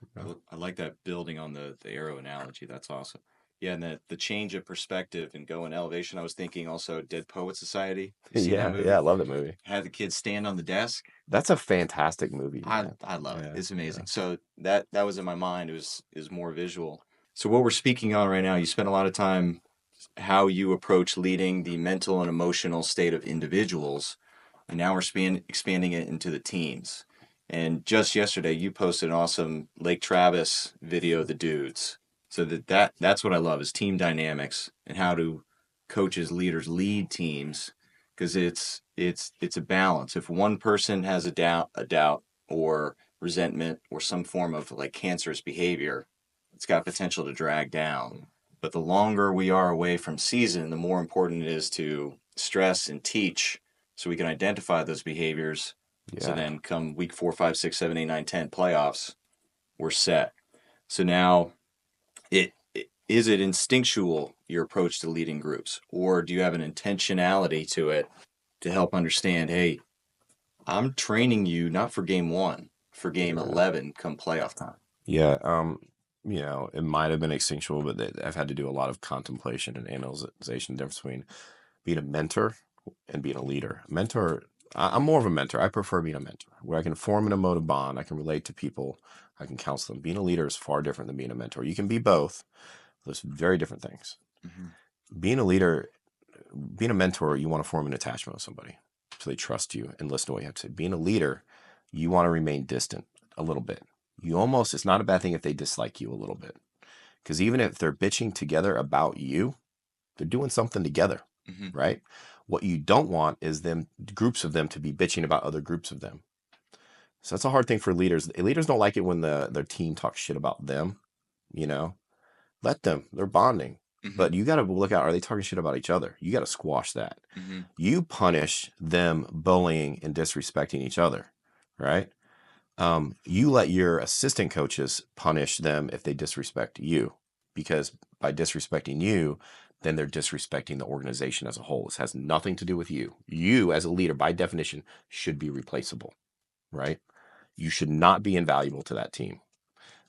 I like that building on the arrow analogy. That's awesome. Yeah, and the change of perspective and go in elevation. I was thinking also Dead Poet Society. You seen that movie? Yeah, I love that movie. Had the kids stand on the desk. That's a fantastic movie, man. I love it. Yeah, It's amazing. yeah. So that was in my mind. It was more visual. So what we're speaking on right now, you spend a lot of time how you approach leading the mental and emotional state of individuals, and now we're expanding it into the teams. And just yesterday, you posted an awesome Lake Travis video of the dudes. So that's what I love is team dynamics and how do coaches, leaders lead teams because it's a balance. If one person has a doubt or resentment or some form of like cancerous behavior, it's got potential to drag down. But the longer we are away from season, the more important it is to stress and teach so we can identify those behaviors. So Yeah. then come week 4, 5, 6, 7, 8, 9, 10 playoffs, we're set. So now is it instinctual your approach to leading groups? Or do you have an intentionality to it to help understand, hey, I'm training you not for game 1, for game 11 come playoff time? Yeah. It might have been instinctual, but I've had to do a lot of contemplation and analyzation, the difference between being a mentor and being a leader. I'm more of a mentor. I prefer being a mentor, where I can form an emotive bond. I can relate to people. I can counsel them. Being a leader is far different than being a mentor. You can be both. Those very different things. Being a leader, being a mentor, you want to form an attachment with somebody so they trust you and listen to what you have to say. Being a leader, you want to remain distant a little bit. It's not a bad thing if they dislike you a little bit, because even if they're bitching together about you, they're doing something together, right? What you don't want is groups of them to be bitching about other groups of them. So that's a hard thing for leaders. Leaders don't like it when their team talks shit about them. Let them. They're bonding. But you got to look out, are they talking shit about each other? You got to squash that. You punish them bullying and disrespecting each other, right? You let your assistant coaches punish them if they disrespect you, because by disrespecting you, then they're disrespecting the organization as a whole. This has nothing to do with you. You, as a leader, by definition, should be replaceable, right? You should not be invaluable to that team.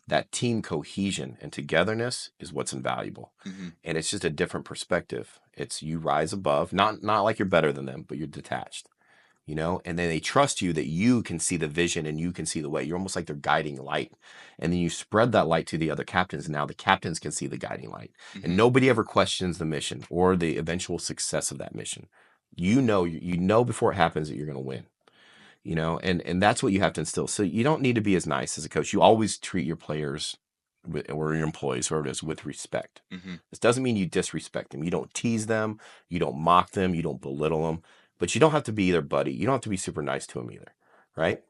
That team cohesion and togetherness is what's invaluable. And it's just a different perspective. It's you rise above, not like you're better than them, but you're detached, and then they trust you that you can see the vision and you can see the way. You're almost like their guiding light. And then you spread that light to the other captains. And now the captains can see the guiding light. And nobody ever questions the mission or the eventual success of that mission. You know before it happens that you're going to win. And that's what you have to instill. So you don't need to be as nice as a coach. You always treat your players or your employees, whoever it is, with respect. This doesn't mean you disrespect them. You don't tease them. You don't mock them. You don't belittle them. But you don't have to be their buddy. You don't have to be super nice to them either, right?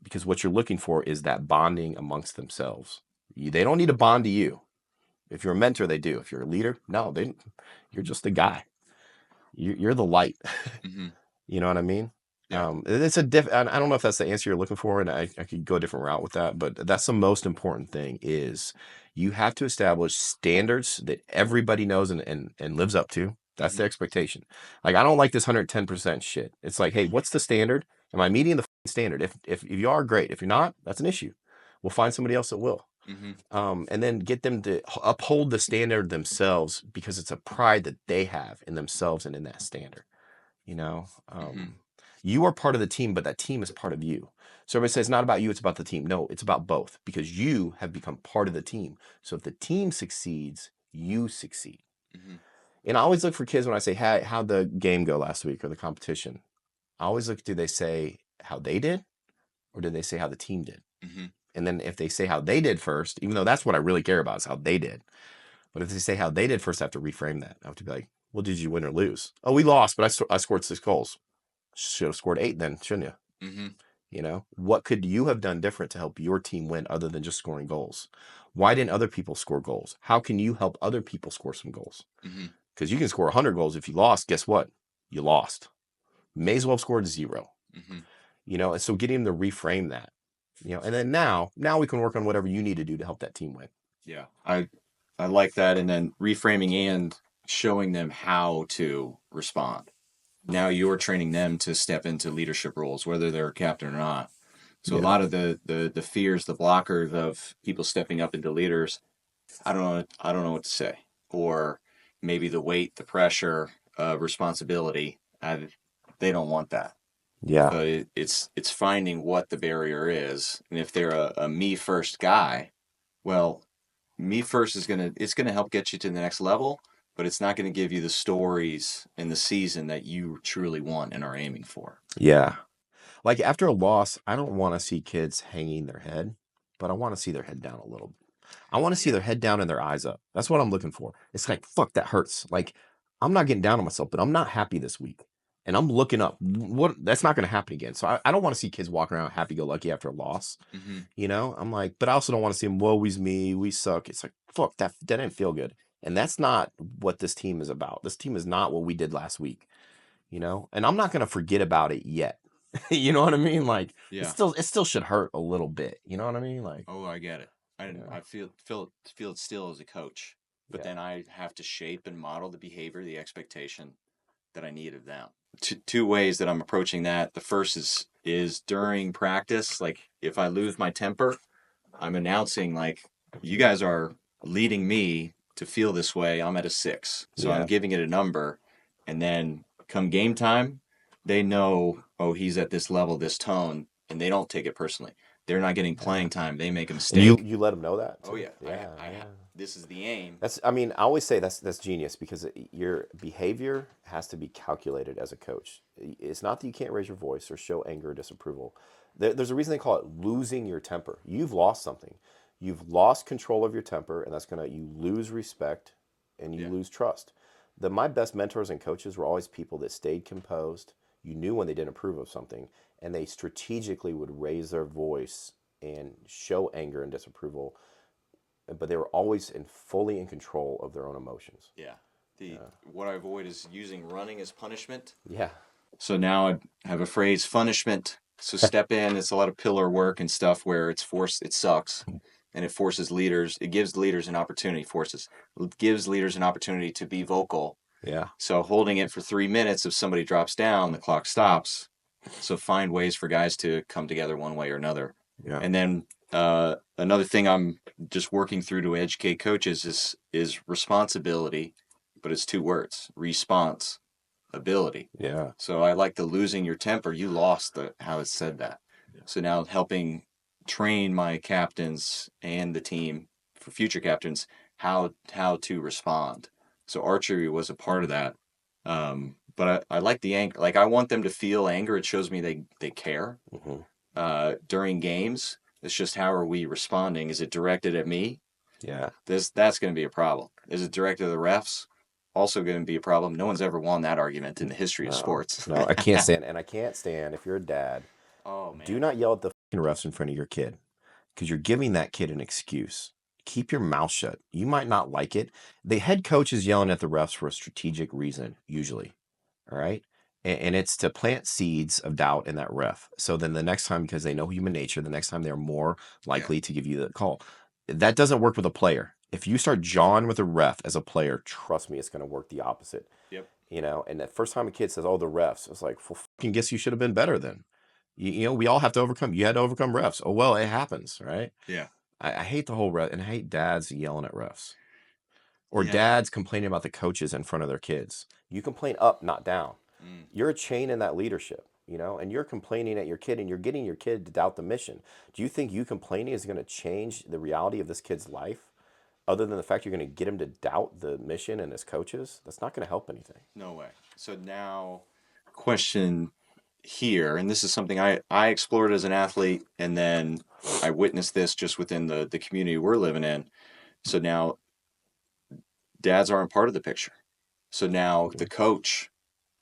Because what you're looking for is that bonding amongst themselves. They don't need to bond to you. If you're a mentor, they do. If you're a leader, no, you're just a guy. You're the light. You know what I mean? Yeah. It's I don't know if that's the answer you're looking for, and I could go a different route with that, but that's the most important thing is you have to establish standards that everybody knows and lives up to. That's the expectation. Like, I don't like this 110% shit. It's like, hey, what's the standard? Am I meeting the standard? If you are, great. If you're not, that's an issue. We'll find somebody else that will. And then get them to uphold the standard themselves, because it's a pride that they have in themselves and in that standard. You are part of the team, but that team is part of you. So everybody says it's not about you, it's about the team. No, it's about both, because you have become part of the team. So if the team succeeds, you succeed. And I always look for kids when I say, hey, how'd the game go last week or the competition? I always look, do they say how they did, or did they say how the team did? And then if they say how they did first, even though that's what I really care about is how they did. But if they say how they did first, I have to reframe that. I have to be like, well, did you win or lose? Oh, we lost, but I scored 6 goals. Should have scored 8 then, shouldn't you? What could you have done different to help your team win other than just scoring goals? Why didn't other people score goals? How can you help other people score some goals? Because you can score 100 goals. If you lost, guess what? You lost. May as well have scored 0. And so getting them to reframe that, and then now we can work on whatever you need to do to help that team win. Yeah, I like that. And then reframing and showing them how to respond. Now you're training them to step into leadership roles, whether they're a captain or not. So a lot of the fears, the blockers of people stepping up into leaders, I don't know what to say, or maybe the weight, the pressure of responsibility. They don't want that. Yeah. So it's finding what the barrier is, and if they're a me first guy, well, me first it's gonna help get you to the next level, but it's not going to give you the stories in the season that you truly want and are aiming for. Yeah. Like, after a loss, I don't want to see kids hanging their head, but I want to see their head down a little bit. I want to see their head down and their eyes up. That's what I'm looking for. It's like, fuck, that hurts. Like, I'm not getting down on myself, but I'm not happy this week. And I'm looking up. That's not going to happen again. So I don't want to see kids walking around happy-go-lucky after a loss. I'm like, but I also don't want to see them, woe is me, we suck. It's like, fuck, that didn't feel good. And that's not what this team is about. This team is not what we did last week, and I'm not going to forget about it yet. You know what I mean? Like, it still should hurt a little bit. You know what I mean? Like, oh, I get it. I feel it still as a coach. but then I have to shape and model the behavior, the expectation that I need of them. Two ways that I'm approaching that. The first is during practice. Like if I lose my temper, I'm announcing like, you guys are leading me to feel this way. I'm at a 6, so I'm giving it a number, and then come game time, they know, oh, he's at this level, this tone, and they don't take it personally. They're not getting playing time. They make a mistake. You let them know that too? Oh yeah, this is the aim. I always say that's genius, because your behavior has to be calculated as a coach. It's not that you can't raise your voice or show anger or disapproval. There's a reason they call it losing your temper. You've lost something. You've lost control of your temper, and you lose respect and you lose trust. My best mentors and coaches were always people that stayed composed. You knew when they didn't approve of something, and they strategically would raise their voice and show anger and disapproval, but they were always fully in control of their own emotions. What I avoid is using running as punishment. Yeah. So now I have a phrase, punishment. So step in. It's a lot of pillar work and stuff where it's forced. It sucks, and it forces leaders. It gives leaders an opportunity. Gives leaders an opportunity to be vocal. Yeah. So holding it for 3 minutes, if somebody drops down, the clock stops. So find ways for guys to come together one way or another. Yeah. And then another thing I'm just working through to educate coaches is responsibility, but it's 2 words: response ability. Yeah. So I like the losing your temper. You lost how it said that. So now helping train my captains and the team for future captains how to respond. So archery was a part of that. But I like the anger. Like I want them to feel anger. It shows me they care. Mm-hmm. During games, it's just how are we responding? Is it directed at me? Yeah. That's going to be a problem. Is it directed at the refs? Also going to be a problem. No one's ever won that argument in the history of sports. No, I can't stand. And I can't stand, if you're a dad, Oh man, do not yell at the fucking refs in front of your kid, because you're giving that kid an excuse. Keep your mouth shut. You might not like it. The head coach is yelling at the refs for a strategic reason, usually. All right. And it's to plant seeds of doubt in that ref. So then the next time, because they know human nature, the next time they're more likely to give you the call. That doesn't work with a player. If you start jawing with a ref as a player, trust me, it's going to work the opposite. Yep. And the first time a kid says, "Oh, the refs," it's like, well, fucking guess you should have been better then. We all have to overcome. You had to overcome refs. Oh, well, it happens, right? Yeah. I hate the whole ref, and I hate dads yelling at refs. Or dads complaining about the coaches in front of their kids. You complain up, not down. You're a chain in that leadership, and you're complaining at your kid, and you're getting your kid to doubt the mission. Do you think you complaining is going to change the reality of this kid's life, other than the fact you're going to get him to doubt the mission and his coaches? That's not going to help anything. No way. So now, question here, and this is something I explored as an athlete, and then I witnessed this just within the community we're living in. So now, dads aren't part of the picture. So now the coach,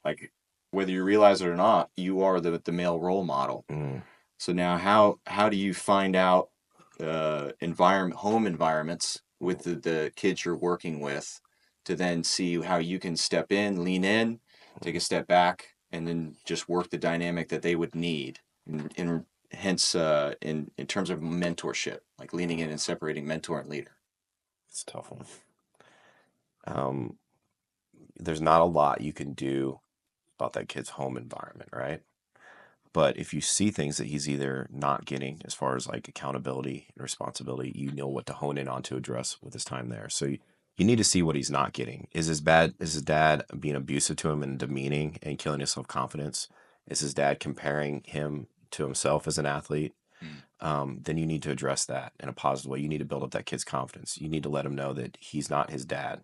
like whether you realize it or not, you are the male role model. So now how do you find out home environments with the kids you're working with, to then see how you can step in, lean in, take a step back, and then just work the dynamic that they would need, and hence in terms of mentorship, like leaning in and separating mentor and leader. It's a tough one. There's not a lot you can do about that kid's home environment, right? But if you see things that he's either not getting as far as like accountability and responsibility, you know what to hone in on to address with his time there. So you need to see what he's not getting. Is his dad being abusive to him and demeaning and killing his self-confidence? Is his dad comparing him to himself as an athlete? Then you need to address that in a positive way. You need to build up that kid's confidence. You need to let him know that he's not his dad,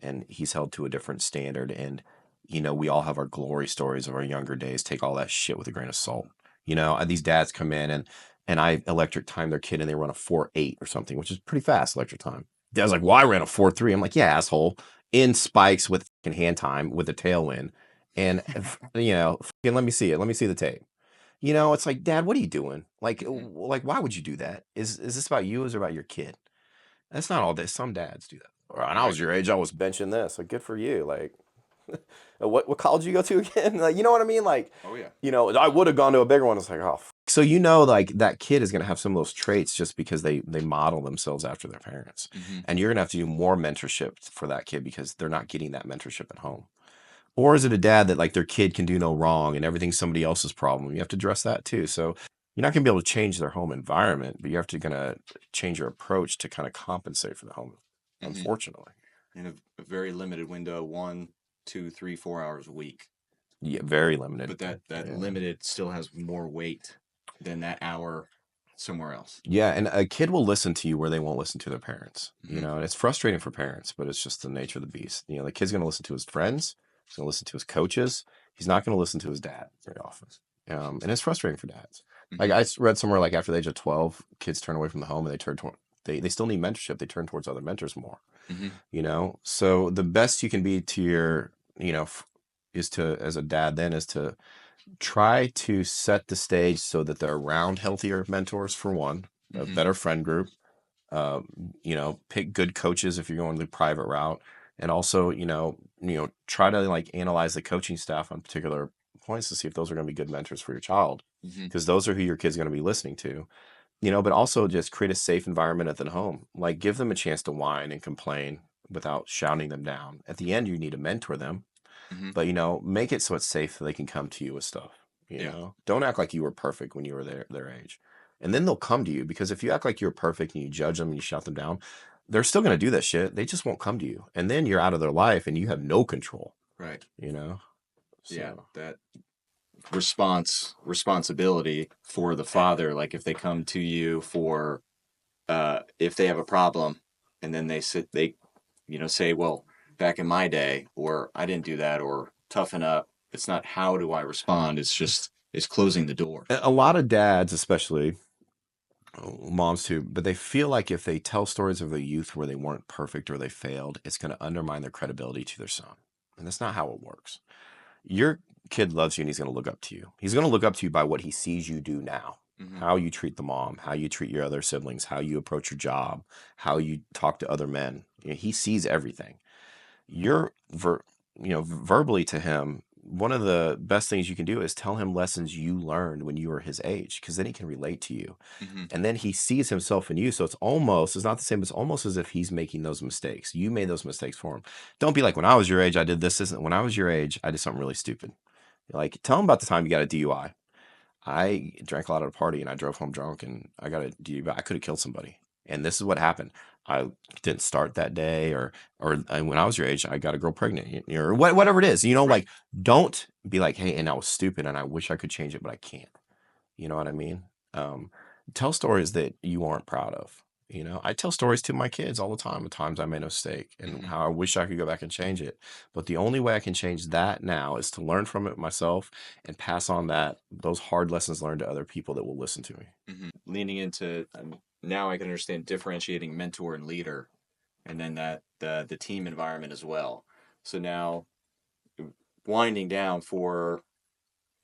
and he's held to a different standard. And we all have our glory stories of our younger days. Take all that shit with a grain of salt. These dads come in and I electric time their kid, and they run a 4.8 or something, which is pretty fast electric time. Dad's like, "Well, I ran a 4.3. I'm like, "Yeah, asshole." In spikes with hand time with a tailwind. And, fucking let me see it. Let me see the tape. It's like, Dad, what are you doing? Like, why would you do that? Is this about you? Or is it about your kid? That's not all this. Some dads do that. Or, when I was your age, I was benching this. Like, good for you. Like, what college did you go to again? Like, you know what I mean? Like, oh yeah. I would have gone to a bigger one. It's like, oh, So you know, like that kid is going to have some of those traits just because they model themselves after their parents, and you're going to have to do more mentorship for that kid because they're not getting that mentorship at home. Or is it a dad that like their kid can do no wrong and everything's somebody else's problem? You have to address that too. So you're not going to be able to change their home environment, but you have to gonna change your approach to kind of compensate for the home, unfortunately. In a very limited window, 1, 2, 3, 4 hours a week. Yeah, very limited. But that Yeah. limited still has more weight than that hour somewhere else. Yeah, and a kid will listen to you where they won't listen to their parents. You know, and it's frustrating for parents, but it's just the nature of the beast. You know, the kid's going to listen to his friends. He's going to listen to his coaches. He's not going to listen to his dad very often. And it's frustrating for dads. Like I read somewhere, like after the age of 12, kids turn away from the home and they turn toward, they still need mentorship. They turn towards other mentors more. You know, so the best you can be to your, you know, is to, as a dad then, is to try to set the stage so that they're around healthier mentors for one, a better friend group. You know, pick good coaches if you're going the private route, and also, try to like analyze the coaching staff on particular points to see if those are going to be good mentors for your child, because those are who your kid's going to be listening to. You know, but also just create a safe environment at the home. Like give them a chance to whine and complain without shouting them down. At the end, you need to mentor them, but make it so it's safe so they can come to you with stuff. You know, don't act like you were perfect when you were their age, and then they'll come to you. Because if you act like you're perfect and you judge them and you shut them down, they're still going to do that shit. They just won't come to you, and then you're out of their life and you have no control. Right. You know. Yeah, that responsibility for the father. Like if they come to you for if they have a problem, and then they say, well, back in my day, or I didn't do that, or toughen up. It's not how do I respond. It's closing the door. A lot of dads, especially moms too, but they feel like if they tell stories of their youth where they weren't perfect or they failed, it's going to undermine their credibility to their son. And that's not how it works. Your kid loves you and he's going to look up to you. He's going to look up to you by what he sees you do now. How you treat the mom, how you treat your other siblings, how you approach your job, how you talk to other men. He sees everything. You're verbally to him, one of the best things you can do is tell him lessons you learned when you were his age, because then he can relate to you. And then he sees himself in you. So it's not the same. It's almost as if he's making those mistakes. You made those mistakes for him. Don't be like, when I was your age, I did this. When I was your age, I did something really stupid. Like, tell him about the time you got a DUI. I drank a lot at a party and I drove home drunk and I got a DUI. I could have killed somebody. And this is what happened. I didn't start that day, or when I was your age, I got a girl pregnant, or whatever it is. Like, don't be like, hey, and I was stupid and I wish I could change it, but I can't. You know what I mean? Tell stories that you aren't proud of. I tell stories to my kids all the time of times I made a mistake and how I wish I could go back and change it. But the only way I can change that now is to learn from it myself and pass on those hard lessons learned to other people that will listen to me. Leaning into now I can understand differentiating mentor and leader, and then that the team environment as well. So now winding down for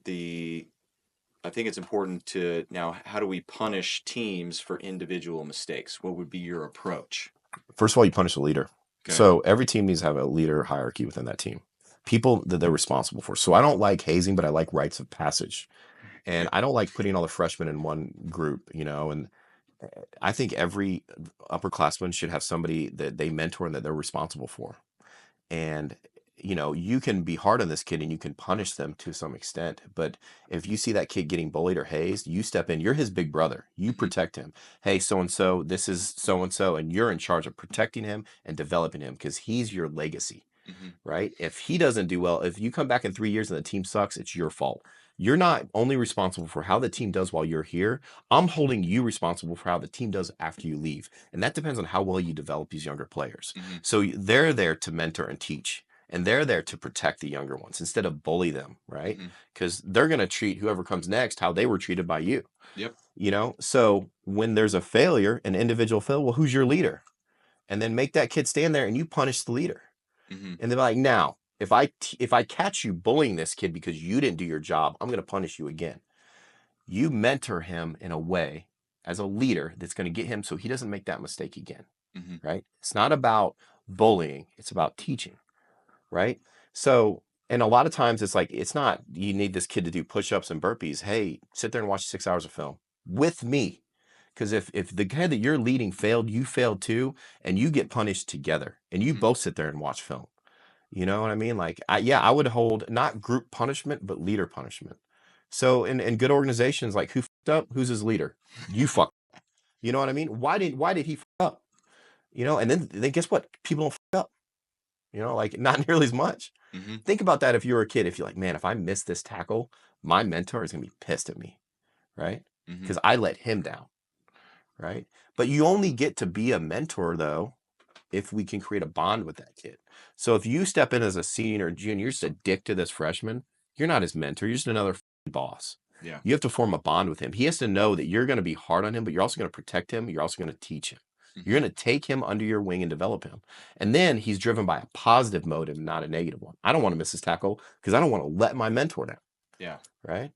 I think it's important to now, how do we punish teams for individual mistakes? What would be your approach? First of all, you punish the leader. Okay. So every team needs to have a leader hierarchy within that team. People that they're responsible for. So I don't like hazing, but I like rites of passage. And I don't like putting all the freshmen in one group, and I think every upperclassman should have somebody that they mentor and that they're responsible for. And you can be hard on this kid and you can punish them to some extent. But if you see that kid getting bullied or hazed, you step in. You're his big brother. You protect him. Hey, so-and-so, this is so-and-so, and you're in charge of protecting him and developing him because he's your legacy, right? If he doesn't do well, if you come back in 3 years and the team sucks, it's your fault. You're not only responsible for how the team does while you're here. I'm holding you responsible for how the team does after you leave. And that depends on how well you develop these younger players. So they're there to mentor and teach. And they're there to protect the younger ones instead of bully them, right? Because they're going to treat whoever comes next how they were treated by you. Yep. So when there's a failure, an individual failure, well, who's your leader? And then make that kid stand there and you punish the leader. And they're like, now, if I catch you bullying this kid because you didn't do your job, I'm going to punish you again. You mentor him in a way as a leader that's going to get him so he doesn't make that mistake again, right? It's not about bullying. It's about teaching. Right. So And a lot of times it's like, it's not, you need this kid to do push-ups and burpees. Hey, sit there and watch 6 hours of film with me. Because if the guy that you're leading failed, you failed too, and you get punished together, and you both sit there and watch film. You know what I mean? Like, I would hold not group punishment, but leader punishment. So in good organizations, like, who fucked up? Who's his leader? You fuck. You know what I mean? Why did he fuck up? And then guess what? People don't fuck up. Like, not nearly as much. Think about that if you were a kid. If you're like, man, if I miss this tackle, my mentor is gonna be pissed at me, right? Because I let him down, right? But you only get to be a mentor though if we can create a bond with that kid. So if you step in as a senior or junior, you're just a dick to this freshman, you're not his mentor, you're just another boss. Yeah. You have to form a bond with him. He has to know that you're going to be hard on him, but you're also going to protect him. You're also going to teach him. You're going to take him under your wing and develop him. And then he's driven by a positive motive, not a negative one. I don't want to miss his tackle because I don't want to let my mentor down. Yeah. Right.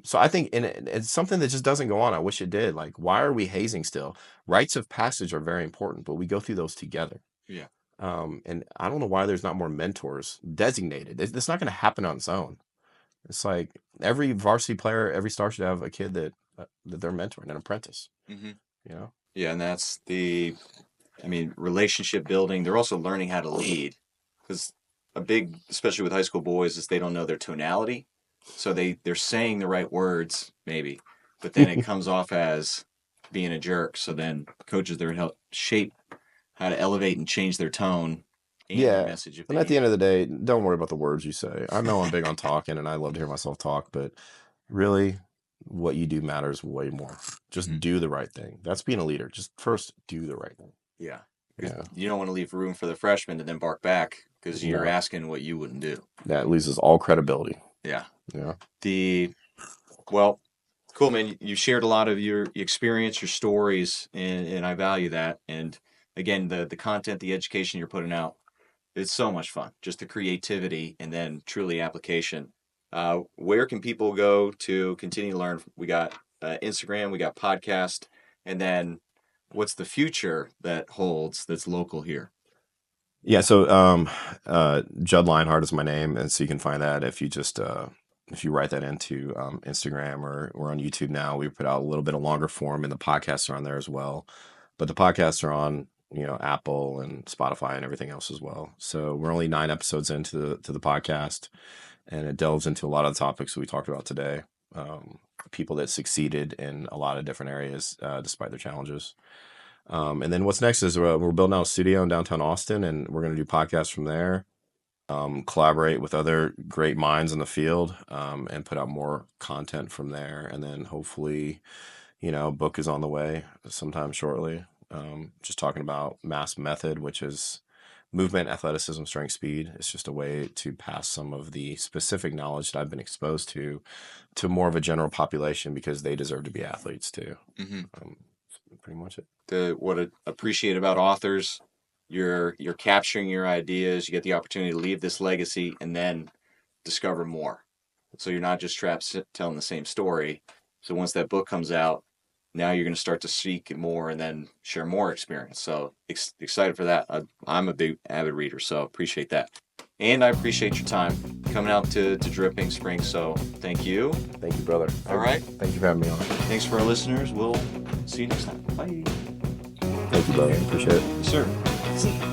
So I think it's something that just doesn't go on. I wish it did. Like, why are we hazing still? Rites of passage are very important, but we go through those together. Yeah. And I don't know why there's not more mentors designated. It's not going to happen on its own. It's like every varsity player, every star should have a kid that they're mentoring, an apprentice. Yeah, and that's relationship building. They're also learning how to lead, because especially with high school boys, is they don't know their tonality. So they're saying the right words, maybe, but then it comes off as being a jerk. So then coaches there help shape how to elevate and change their tone and their message. And at the end of the day, don't worry about the words you say. I know I'm big on talking, and I love to hear myself talk, but really, what you do matters way more. Just do the right thing. That's being a leader. Just first do the right thing. Yeah. You don't want to leave room for the freshman to then bark back because you're asking what you wouldn't do. That loses all credibility. Yeah. Yeah. Well, cool, man. You shared a lot of your experience, your stories, and I value that. And again, the content, the education you're putting out, it's so much fun. Just the creativity and then truly application. Where can people go to continue to learn? We got Instagram, we got podcast, and then what's the future that holds that's local here? Yeah, so Judd Lienhard is my name, and so you can find that if you just if you write that into Instagram, or we're on YouTube now. We put out a little bit of longer form, and the podcasts are on there as well. But the podcasts are on Apple and Spotify and everything else as well. So we're only 9 episodes into the podcast, and it delves into a lot of the topics we talked about today. People that succeeded in a lot of different areas despite their challenges. And then what's next is we're building out a studio in downtown Austin, and we're going to do podcasts from there, collaborate with other great minds in the field, and put out more content from there. And then hopefully, book is on the way sometime shortly. Just talking about MASS method, which is movement, athleticism, strength, speed. It's just a way to pass some of the specific knowledge that I've been exposed to more of a general population, because they deserve to be athletes too. Pretty much it. What I appreciate about authors, you're capturing your ideas. You get the opportunity to leave this legacy and then discover more. So you're not just trapped telling the same story. So once that book comes out, now you're going to start to seek more and then share more experience. So excited for that. I'm a big avid reader, so appreciate that. And I appreciate your time coming out to Dripping Springs. So thank you. Thank you, brother. All right. Thank you for having me on. Thanks for our listeners. We'll see you next time. Bye. Thank you, brother. Appreciate it. Yes, sir. See you.